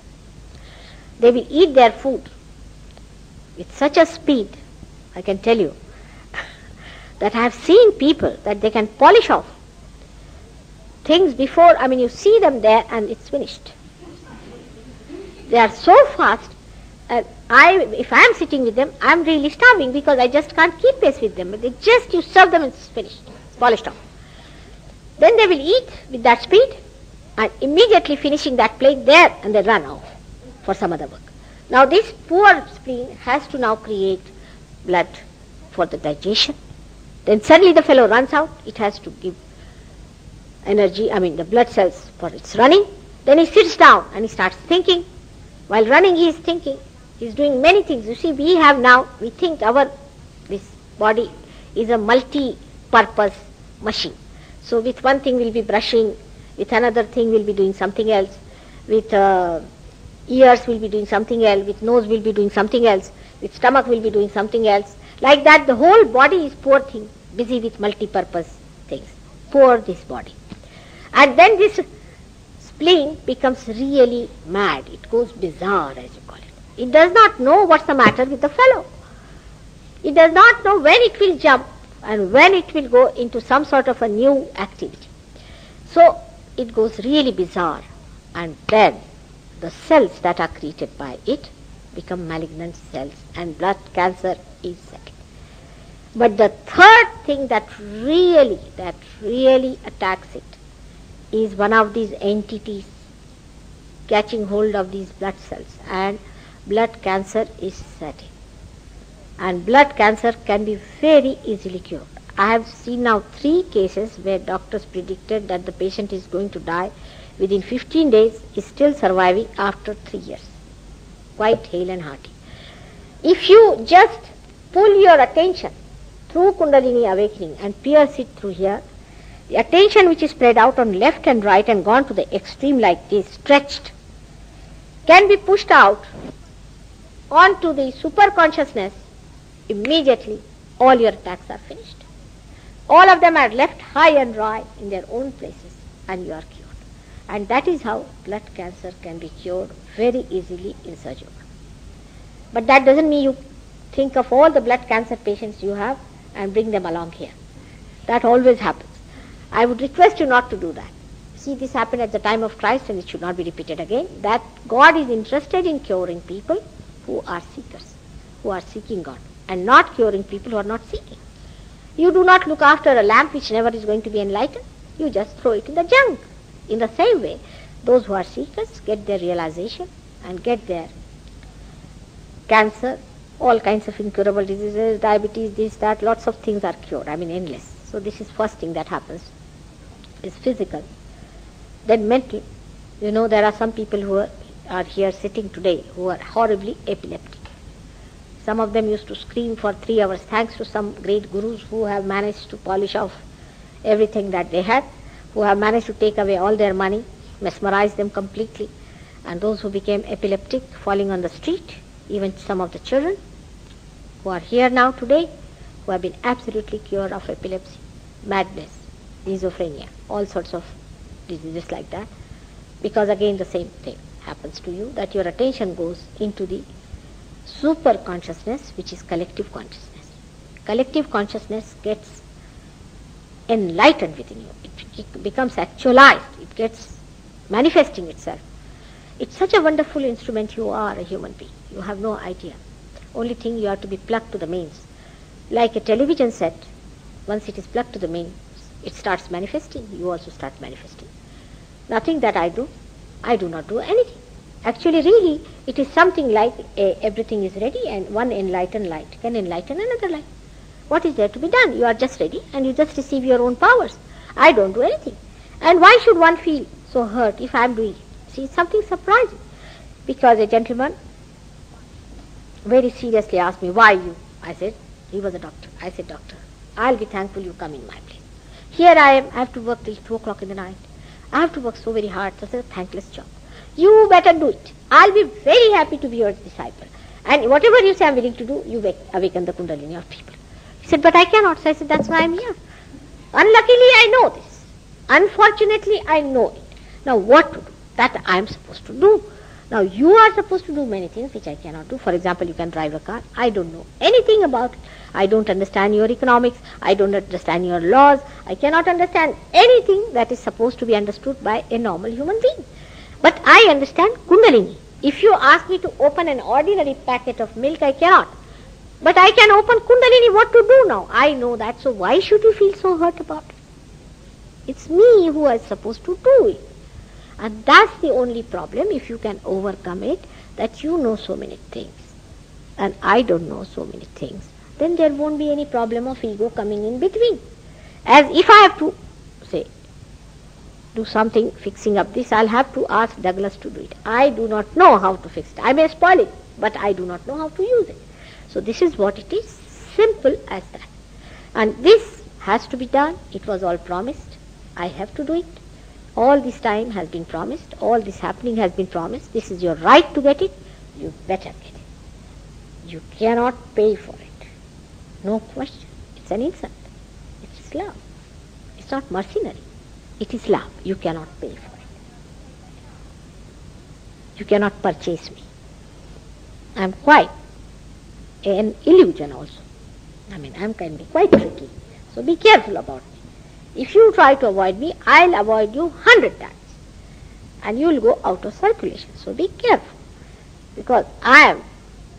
They will eat their food with such a speed, I can tell you, that I have seen people that they can polish off things before, you see them there and it's finished. They are so fast, and if I am sitting with them, I am really starving because I just can't keep pace with them. But you serve them and it's finished, it's polished off. Then they will eat with that speed and immediately finishing that plate there, and they run off for some other work. Now this poor spleen has to now create blood for the digestion. Then suddenly the fellow runs out, it has to give energy, the blood cells for its running. Then he sits down and he starts thinking. While running he is thinking, he is doing many things. You see, we think this body is a multi-purpose machine. So with one thing we'll be brushing, with another thing we'll be doing something else, with ears we'll be doing something else, with nose we'll be doing something else, with stomach we'll be doing something else. Like that, the whole body is poor thing, busy with multi-purpose things. Poor this body. And then this spleen becomes really mad. It goes bizarre, as you call it. It does not know what's the matter with the fellow. It does not know when it will jump and when it will go into some sort of a new activity. So it goes really bizarre, and then the cells that are created by it become malignant cells, and blood cancer is second. But the third thing that really attacks it is one of these entities catching hold of these blood cells, and blood cancer is setting. And blood cancer can be very easily cured. I have seen now 3 cases where doctors predicted that the patient is going to die within 15 days, is still surviving after 3 years. Quite hale and hearty. If you just pull your attention through Kundalini awakening and pierce it through here, the attention which is spread out on left and right and gone to the extreme like this, stretched, can be pushed out onto the superconsciousness. Immediately all your attacks are finished. All of them are left high and dry in their own places, and you are cured. And that is how blood cancer can be cured very easily in Sahaja Yoga. But that doesn't mean you think of all the blood cancer patients you have and bring them along here. That always happens. I would request you not to do that. See, this happened at the time of Christ and it should not be repeated again. That God is interested in curing people who are seekers, who are seeking God, and not curing people who are not seeking. You do not look after a lamp which never is going to be enlightened. You just throw it in the junk. In the same way, those who are seekers get their realization and get their cancer, all kinds of incurable diseases, diabetes, this, that, lots of things are cured. Endless. So this is first thing that happens. Is physical. Then mental. There are some people who are here sitting today who are horribly epileptic. Some of them used to scream for 3 hours, thanks to some great gurus who have managed to polish off everything that they had, who have managed to take away all their money, mesmerize them completely. And those who became epileptic, falling on the street, even some of the children who are here now today, who have been absolutely cured of epilepsy, madness, schizophrenia, all sorts of diseases like that. Because again the same thing happens to you, that your attention goes into the super consciousness, which is collective consciousness. Collective consciousness gets enlightened within you. It becomes actualized. It gets manifesting itself. It's such a wonderful instrument. You are a human being. You have no idea. Only thing, you have to be plugged to the mains. Like a television set, once it is plugged to the mains, it starts manifesting. You also start manifesting. Nothing that I do not do anything. Actually, really, it is something like everything is ready and one enlightened light can enlighten another light. What is there to be done? You are just ready and you just receive your own powers. I don't do anything. And why should one feel so hurt if I am doing it? See, it's something surprising. Because a gentleman very seriously asked me, why you? I said, he was a doctor. I said, doctor, I'll be thankful you come in my place. Here I am, I have to work till 2 o'clock in the night. I have to work so very hard. That's a thankless job. You better do it. I'll be very happy to be your disciple. And whatever you say I'm willing to do, you awaken the Kundalini of people. He said, but I cannot. So I said, that's why I'm here. Unluckily, I know this. Unfortunately, I know it. Now what to do? That I am supposed to do. Now you are supposed to do many things which I cannot do. For example, you can drive a car. I don't know anything about it. I don't understand your economics. I don't understand your laws. I cannot understand anything that is supposed to be understood by a normal human being. But I understand Kundalini. If you ask me to open an ordinary packet of milk, I cannot. But I can open Kundalini. What to do now? I know that. So why should you feel so hurt about it? It's me who is supposed to do it. And that's the only problem, if you can overcome it, that you know so many things and I don't know so many things. Then there won't be any problem of ego coming in between. As if I have to, say, do something fixing up this, I'll have to ask Douglas to do it. I do not know how to fix it. I may spoil it, but I do not know how to use it. So this is what it is, simple as that. And this has to be done. It was all promised. I have to do it. All this time has been promised. All this happening has been promised. This is your right to get it. You better get it. You cannot pay for it. No question. It's an insult. It's love. It's not mercenary. It is love. You cannot pay for it. You cannot purchase me. I am quite an illusion also. I can be quite tricky. So be careful about me. If you try to avoid me, I'll avoid you 100 times. And you will go out of circulation. So be careful. Because I am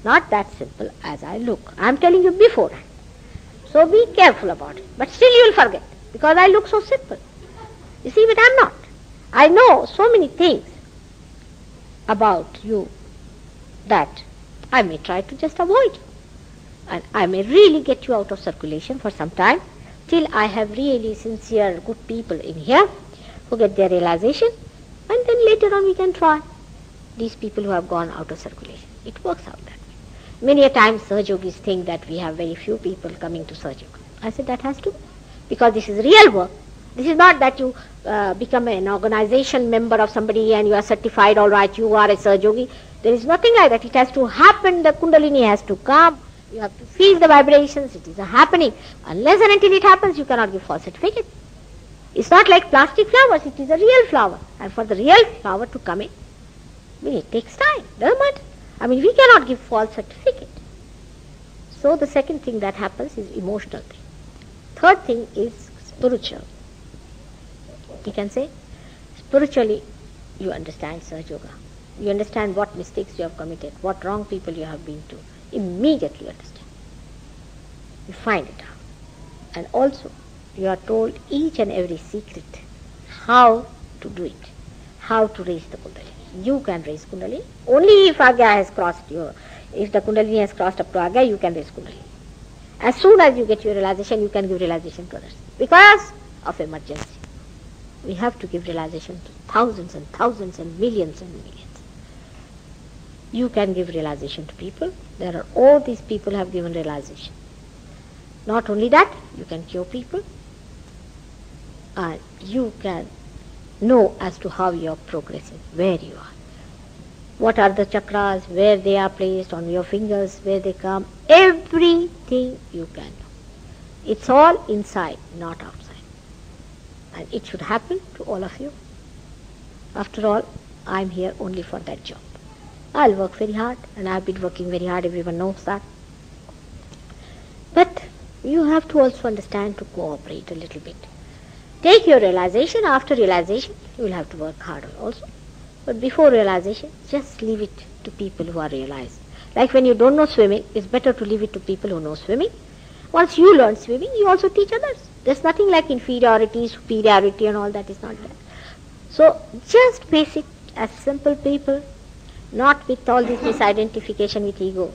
not that simple as I look. I am telling you beforehand. So be careful about it. But still you will forget. Because I look so simple. You see, but I am not. I know so many things about you that I may try to just avoid you. And I may really get you out of circulation for some time, till I have really sincere, good people in here who get their realization, and then later on we can try these people who have gone out of circulation. It works out that way. Many a time Sahaja Yogis think that we have very few people coming to Sahaja Yoga. I said that has to, because this is real work. This is not that you become an organization member of somebody and you are certified, all right, you are a Sahaja Yogi. There is nothing like that. It has to happen. The Kundalini has to come. You have to feel the vibrations. It is a happening. Unless and until it happens, you cannot give false certificate. It's not like plastic flowers. It is a real flower. And for the real flower to come in, it takes time. Doesn't matter. We cannot give false certificate. So the second thing that happens is emotional thing. Third thing is spiritual. You can say, spiritually, you understand Sahaja Yoga. You understand what mistakes you have committed, what wrong people you have been to. Immediately understand. You find it out. And also, you are told each and every secret, how to do it, how to raise the Kundalini. You can raise Kundalini. Only if Agya has crossed if the Kundalini has crossed up to Agya, you can raise Kundalini. As soon as you get your realization, you can give realization to others. Because of emergency. We have to give realization to thousands and thousands and millions and millions. You can give realization to people. There are all these people have given realization. Not only that, you can cure people. And you can know as to how you are progressing, where you are. What are the chakras, where they are placed on your fingers, where they come. Everything you can know. It's all inside, not outside. And it should happen to all of you. After all, I'm here only for that job. I'll work very hard, and I've been working very hard, everyone knows that. But you have to also understand to cooperate a little bit. Take your realization. After realization, you will have to work harder also. But before realization, just leave it to people who are realized. Like when you don't know swimming, it's better to leave it to people who know swimming. Once you learn swimming, you also teach others. There's nothing like inferiority, superiority and all that is not there. So just face it as simple people, not with all this misidentification with ego.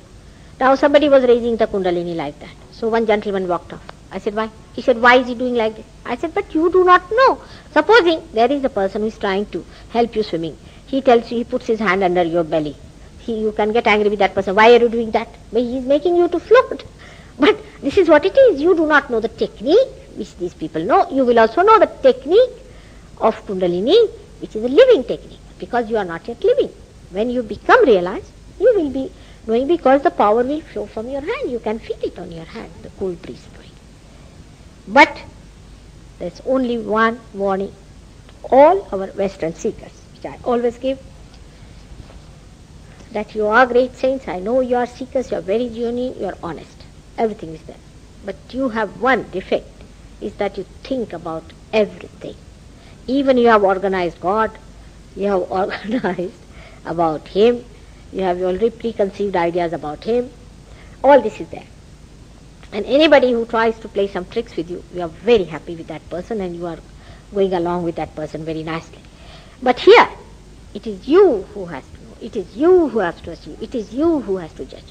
Now somebody was raising the Kundalini like that. So one gentleman walked off. I said, why? He said, why is he doing like this? I said, but you do not know. Supposing there is a person who is trying to help you swimming. He tells you, he puts his hand under your belly. You can get angry with that person. Why are you doing that? Well, he is making you to float. But this is what it is. You do not know the technique which these people know. You will also know the technique of Kundalini, which is a living technique, because you are not yet living. When you become realized, you will be knowing, because the power will flow from your hand. You can feel it on your hand, the cool breeze flowing. But there's only one warning to all our Western seekers, which I always give, that you are great saints. I know you are seekers, you are very genuine, you are honest. Everything is there. But you have one defect, is that you think about everything. Even you have organized God, you have organized about Him, you have already preconceived ideas about Him. All this is there. And anybody who tries to play some tricks with you, you are very happy with that person and you are going along with that person very nicely. But here, it is you who has to know. It is you who has to achieve. It is you who has to judge.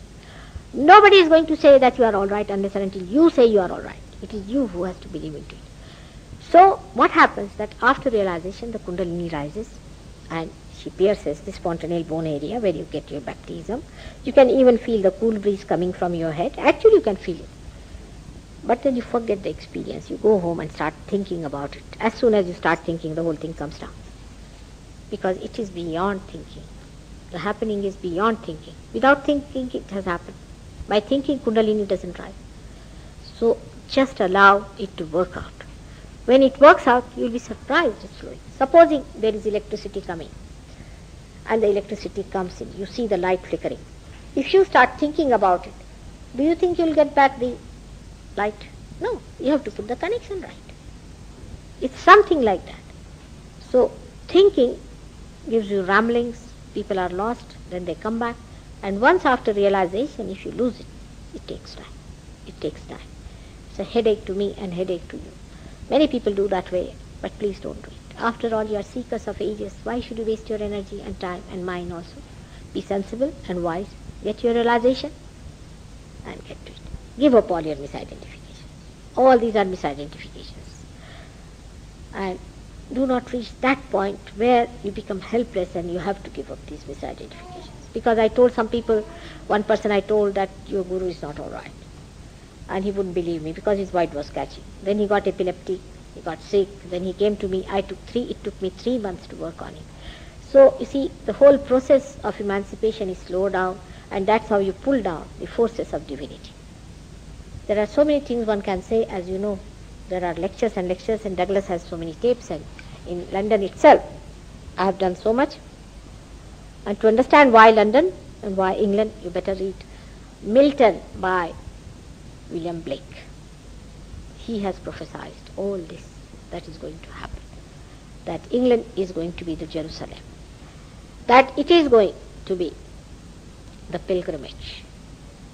Nobody is going to say that you are all right unless and until you say you are all right. It is you who has to believe into it. So what happens that after realization, the Kundalini rises and she pierces the spontaneal bone area where you get your baptism. You can even feel the cool breeze coming from your head. Actually, you can feel it. But then you forget the experience. You go home and start thinking about it. As soon as you start thinking, the whole thing comes down. Because it is beyond thinking. The happening is beyond thinking. Without thinking, it has happened. By thinking, Kundalini doesn't rise. So just allow it to work out. When it works out, you will be surprised it's flowing. Supposing there is electricity coming, and the electricity comes in, you see the light flickering. If you start thinking about it, do you think you will get back the light? No, you have to put the connection right. It's something like that. So thinking gives you ramblings, people are lost, then they come back, and once after realization, if you lose it, it takes time. It takes time. It's a headache to me and headache to you. Many people do that way, but please don't do it. After all, you are seekers of ages. Why should you waste your energy and time and mine also? Be sensible and wise. Get your realization and get to it. Give up all your misidentifications. All these are misidentifications. And do not reach that point where you become helpless and you have to give up these misidentifications. Because I told some people, one person I told that your guru is not all right. And he wouldn't believe me because his voice was catchy. Then he got epileptic, he got sick, then he came to me. It took me 3 months to work on him. So, you see, the whole process of emancipation is slowed down, and that's how you pull down the forces of divinity. There are so many things one can say, as you know. There are lectures and lectures, and Douglas has so many tapes, and in London itself, I have done so much. And to understand why London and why England, you better read Milton by William Blake. He has prophesied all this that is going to happen. That England is going to be the Jerusalem. That it is going to be the pilgrimage.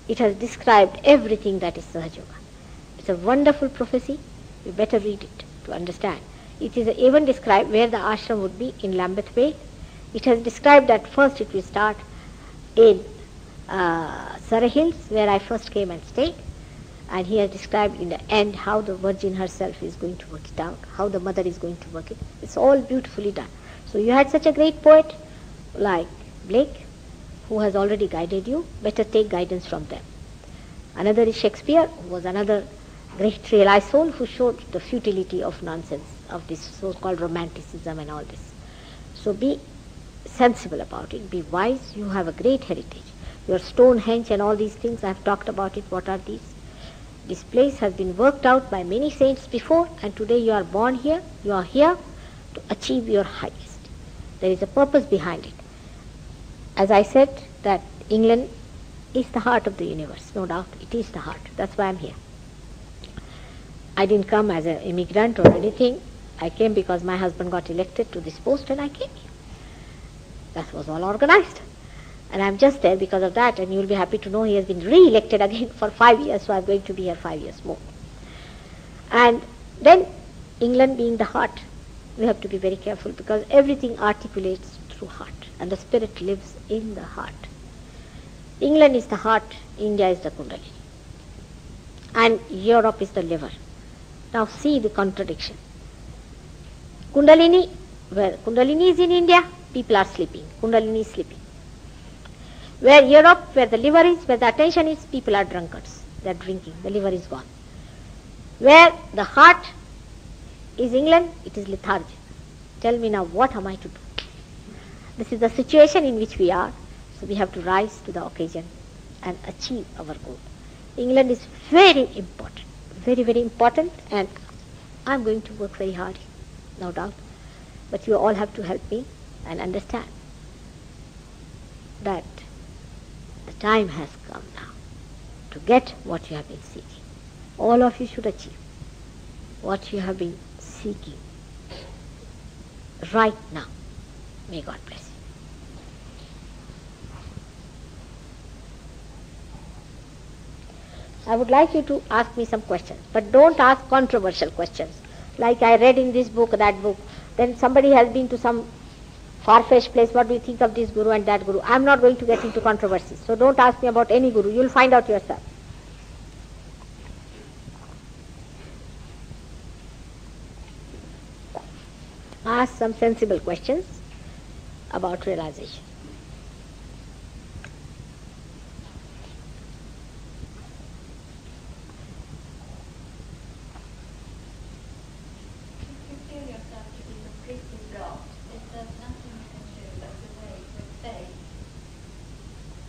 It has described everything that is Sahaja Yoga. It's a wonderful prophecy. You better read it to understand. It is even described where the ashram would be in Lambeth Bay. It has described that first it will start in Surrey Hills, where I first came and stayed. And he has described in the end how the Virgin herself is going to work it out, how the mother is going to work it. It's all beautifully done. So you had such a great poet like Blake, who has already guided you. Better take guidance from them. Another is Shakespeare, who was another great realized soul who showed the futility of nonsense, of this so-called romanticism and all this. So be sensible about it. Be wise. You have a great heritage. Your Stonehenge and all these things, I have talked about it. What are these? This place has been worked out by many saints before, and today you are born here. You are here to achieve your highest. There is a purpose behind it. As I said, that England is the heart of the universe. No doubt, it is the heart. That's why I'm here. I didn't come as an immigrant or anything. I came because my husband got elected to this post and I came here. That was all organized. And I'm just there because of that, and you'll be happy to know he has been re-elected again for 5 years, so I'm going to be here 5 years more. And then, England being the heart, we have to be very careful because everything articulates through heart, and the spirit lives in the heart. England is the heart, India is the Kundalini, and Europe is the liver. Now see the contradiction. Kundalini, where Kundalini is in India, people are sleeping. Kundalini is sleeping. Where Europe, where the liver is, where the attention is, people are drunkards. They are drinking. The liver is gone. Where the heart is England, it is lethargic. Tell me now, what am I to do? This is the situation in which we are. So we have to rise to the occasion and achieve our goal. England is very important. Very, very important, and I'm going to work very hard, no doubt. But you all have to help me and understand that the time has come now to get what you have been seeking. All of you should achieve what you have been seeking right now. May God bless you. I would like you to ask me some questions, but don't ask controversial questions. Like I read in this book, that book, then somebody has been to some far-fetched place, what do you think of this guru and that guru? I am not going to get into controversies, so don't ask me about any guru, you will find out yourself. Ask some sensible questions about realization.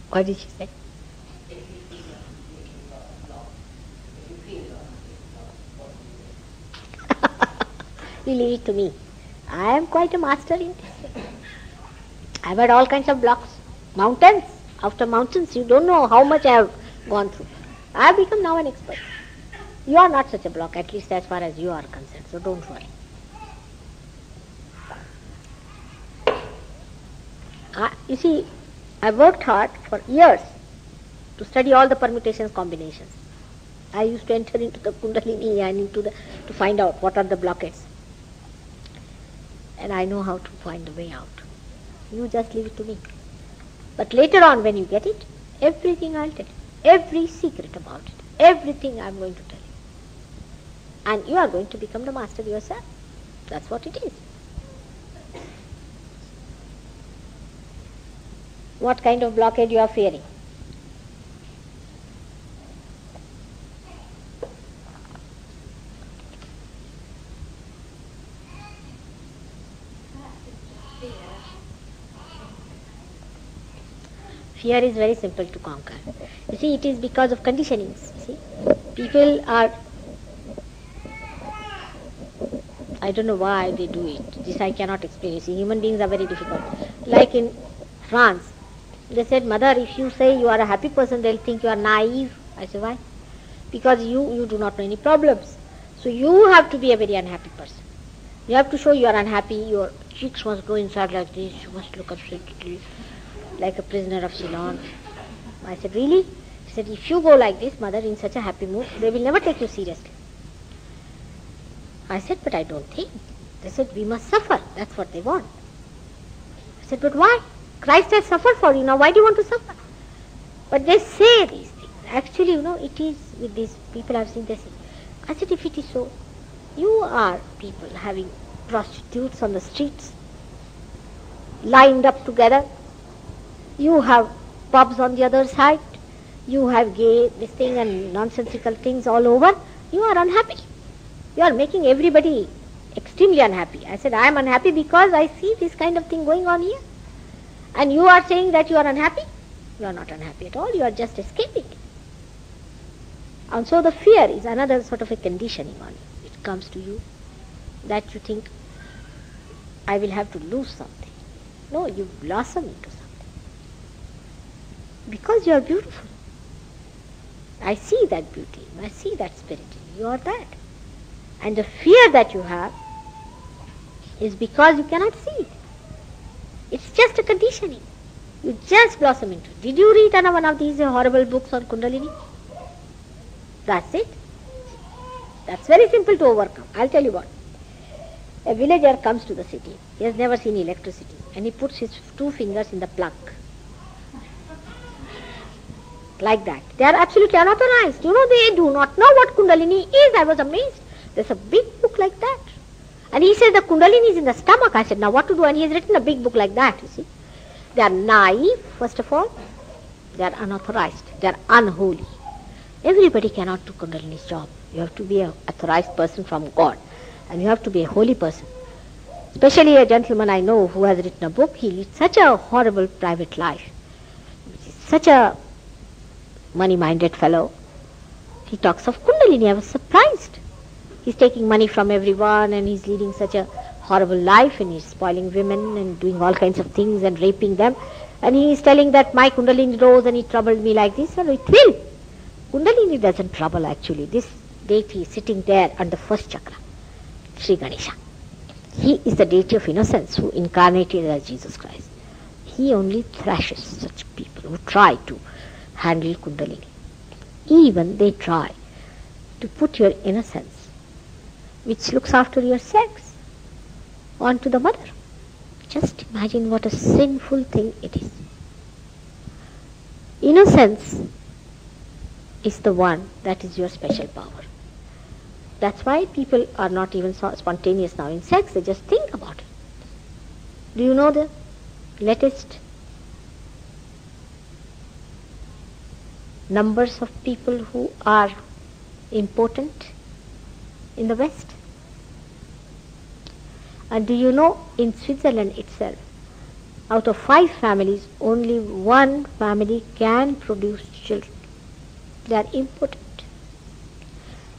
What did she say? You leave it to me. I am quite a master in this. I have had all kinds of blocks. Mountains after mountains. You don't know how much I have gone through. I have become now an expert. You are not such a block, at least as far as you are concerned. So don't worry. You see, I worked hard for years to study all the permutations, combinations. I used to enter into the Kundalini and to find out what are the blockades. And I know how to find the way out. You just leave it to me. But later on when you get it, everything I'll tell you. Every secret about it. Everything I'm going to tell you. And you are going to become the master yourself. That's what it is. What kind of blockade you are fearing? Fear is very simple to conquer. You see, it is because of conditionings. You see, people are, I don't know why they do it. This I cannot explain. You see, human beings are very difficult. Like in France, they said, Mother, if you say you are a happy person, they'll think you are naive. I said, why? Because you do not know any problems. So you have to be a very unhappy person. You have to show you are unhappy, your cheeks must go inside like this, you must look upset, like a prisoner of Ceylon. I said, really? He said, if you go like this, Mother, in such a happy mood, they will never take you seriously. I said, but I don't think. They said, we must suffer. That's what they want. I said, but why? Christ has suffered for you. Now why do you want to suffer? But they say these things. Actually, it is with these people I've seen, they say. I said, if it is so, you are people having prostitutes on the streets, lined up together. You have pubs on the other side. You have gay, this thing and nonsensical things all over. You are unhappy. You are making everybody extremely unhappy. I said, I am unhappy because I see this kind of thing going on here. And you are saying that you are unhappy? You are not unhappy at all. You are just escaping. And so the fear is another sort of a conditioning on you. It comes to you that you think, I will have to lose something. No, you blossom into something. Because you are beautiful. I see that beauty. I see that spirit in you. You are that. And the fear that you have is because you cannot see it. It's just a conditioning. You just blossom into it. Did you read one of these horrible books on Kundalini? That's it. That's very simple to overcome. I'll tell you what. A villager comes to the city. He has never seen electricity. And he puts his 2 fingers in the plug. Like that. They are absolutely unauthorized. They do not know what Kundalini is. I was amazed. There's a big book like that. And he says the Kundalini is in the stomach. I said, now what to do? And he has written a big book like that, you see. They are naive, first of all. They are unauthorized. They are unholy. Everybody cannot do Kundalini's job. You have to be an authorized person from God. And you have to be a holy person. Especially a gentleman I know who has written a book. He leads such a horrible private life. Such a money-minded fellow. He talks of Kundalini. I was surprised. He's taking money from everyone and he's leading such a horrible life and he's spoiling women and doing all kinds of things and raping them. And he is telling that my Kundalini rose and it troubled me like this. And it will. Kundalini doesn't trouble actually. This deity is sitting there on the first chakra, Sri Ganesha. He is the deity of innocence who incarnated as Jesus Christ. He only thrashes such people who try to handle Kundalini. Even they try to put your innocence, which looks after your sex, onto the mother. Just imagine what a sinful thing it is. Innocence is the one that is your special power. That's why people are not even so spontaneous now in sex. They just think about it. Do you know the latest numbers of people who are impotent in the West? And do you know in Switzerland itself, out of 5 families, only 1 family can produce children. They are impotent.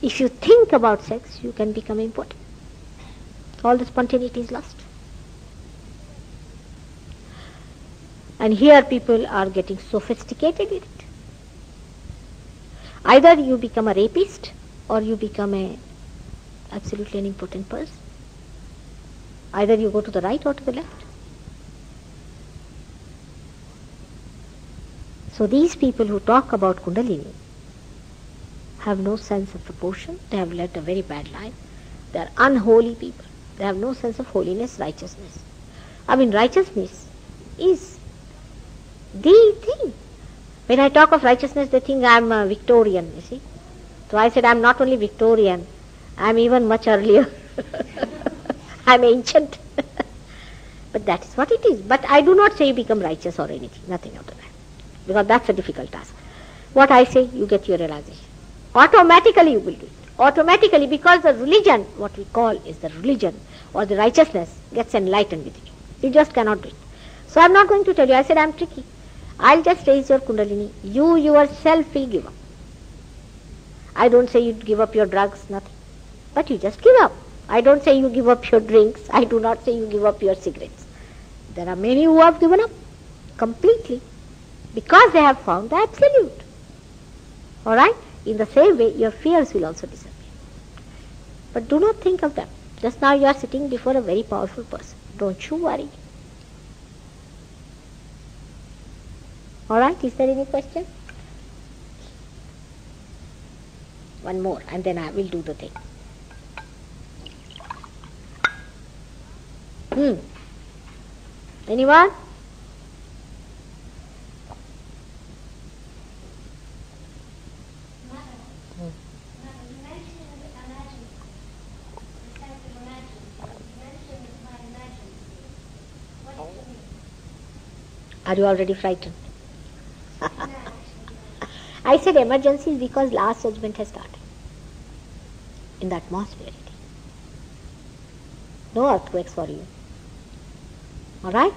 If you think about sex, you can become impotent. All the spontaneity is lost. And here people are getting sophisticated with it. Either you become a rapist or you become absolutely an impotent person. Either you go to the right or to the left. So these people who talk about Kundalini have no sense of proportion. They have led a very bad life. They are unholy people. They have no sense of holiness, righteousness. I mean, righteousness is the thing. When I talk of righteousness, they think I am a Victorian, you see. So I said I am not only Victorian, I am even much earlier. I am ancient. But that is what it is. But I do not say you become righteous or anything, nothing of that. Because that's a difficult task. What I say, you get your realization. Automatically you will do it. Automatically, because the religion, what we call is the religion or the righteousness, gets enlightened with you. You just cannot do it. So I am not going to tell you. I said I am tricky. I'll just raise your Kundalini. You yourself will give up. I don't say you give up your drugs, nothing. But you just give up. I don't say you give up your drinks. I do not say you give up your cigarettes. There are many who have given up completely because they have found the absolute. Alright? In the same way, your fears will also disappear. But do not think of them. Just now you are sitting before a very powerful person. Don't you worry. Alright, is there any question? One more and then I will do the thing. Anyone? Are you already frightened? I said emergencies because last judgment has started. In the atmosphere. No earthquakes for you. Alright?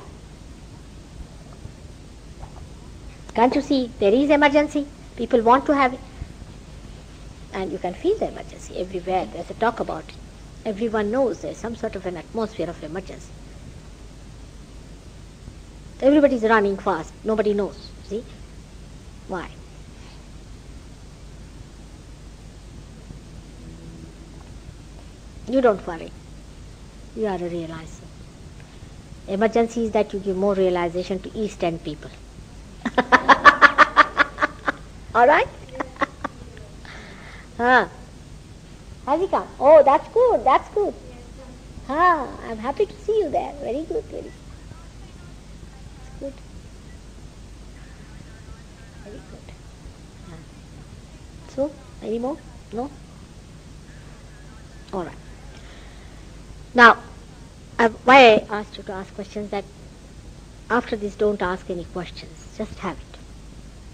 Can't you see there is emergency? People want to have it. And you can feel the emergency everywhere. There's a talk about it. Everyone knows there's some sort of an atmosphere of emergency. Everybody's running fast. Nobody knows. See? Why? You don't worry. You are a realizer. Emergency is that you give more realization to East End people. Alright? Has he come? Oh, that's good, that's good. I'm happy to see you there. Very good, very good. Good. Very good. So, any more? No? Alright. Now, why I asked you to ask questions, that after this don't ask any questions, just have it.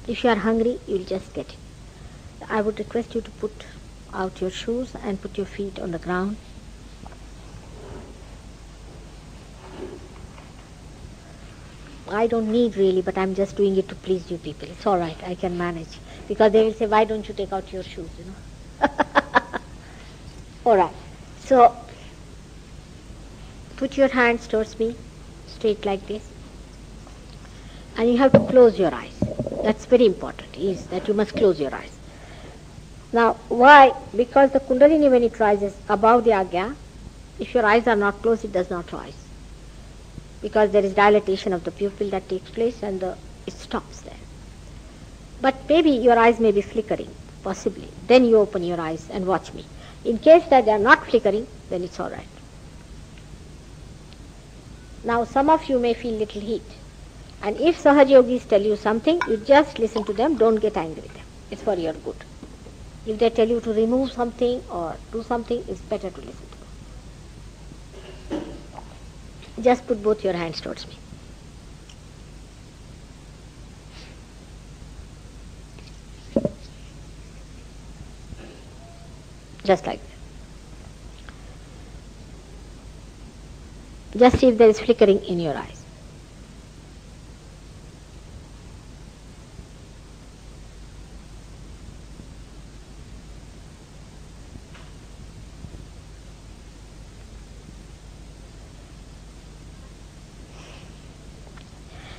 If you are hungry, you will just get it. I would request you to put out your shoes and put your feet on the ground. I don't need really, but I'm just doing it to please you people. It's all right, I can manage. Because they will say, why don't you take out your shoes, All right. So, put your hands towards me, straight like this. And you have to close your eyes. That's very important, is that you must close your eyes. Now, why? Because the Kundalini, when it rises above the Agya, if your eyes are not closed, it does not rise. Because there is dilatation of the pupil that takes place and it stops there. But maybe your eyes may be flickering, possibly. Then you open your eyes and watch me. In case that they are not flickering, then it's all right. Now, some of you may feel little heat. And if Sahaja Yogis tell you something, you just listen to them, don't get angry with them. It's for your good. If they tell you to remove something or do something, it's better to listen to them. Just put both your hands towards me. Just like that. Just see if there is flickering in your eyes.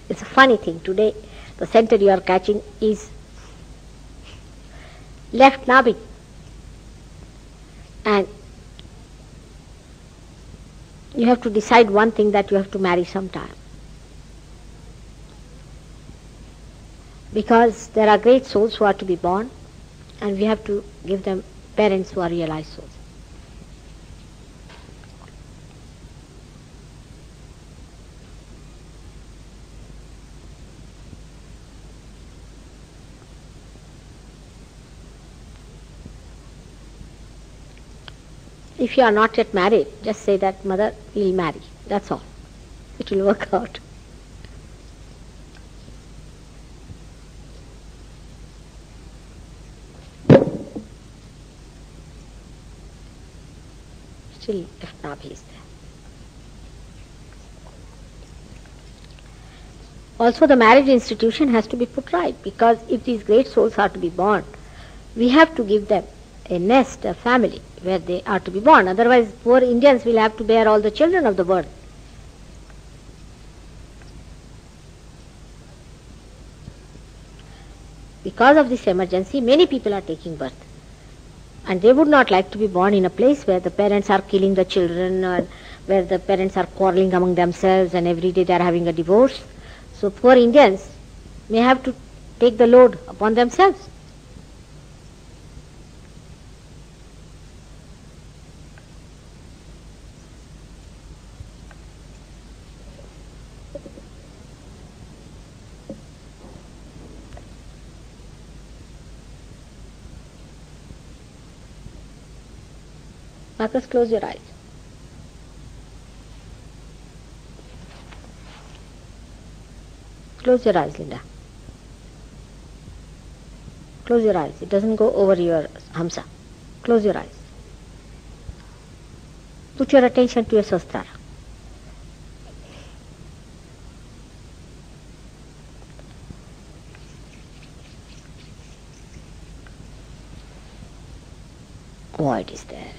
It's a funny thing. Today, the center you are catching is left nabi. And you have to decide one thing, that you have to marry sometime. Because there are great souls who are to be born, and we have to give them parents who are realized souls. If you are not yet married, just say that, Mother, we'll marry. That's all. It will work out. Still, if Nabhi is there. Also, the marriage institution has to be put right, because if these great souls are to be born, we have to give them a nest, a family, where they are to be born. Otherwise, poor Indians will have to bear all the children of the world. Because of this emergency, many people are taking birth. And they would not like to be born in a place where the parents are killing the children, or where the parents are quarreling among themselves and every day they are having a divorce. So poor Indians may have to take the load upon themselves. Marcus, close your eyes. Close your eyes, Linda. Close your eyes. It doesn't go over your Hamsa. Close your eyes. Put your attention to your Sastara. Void is there.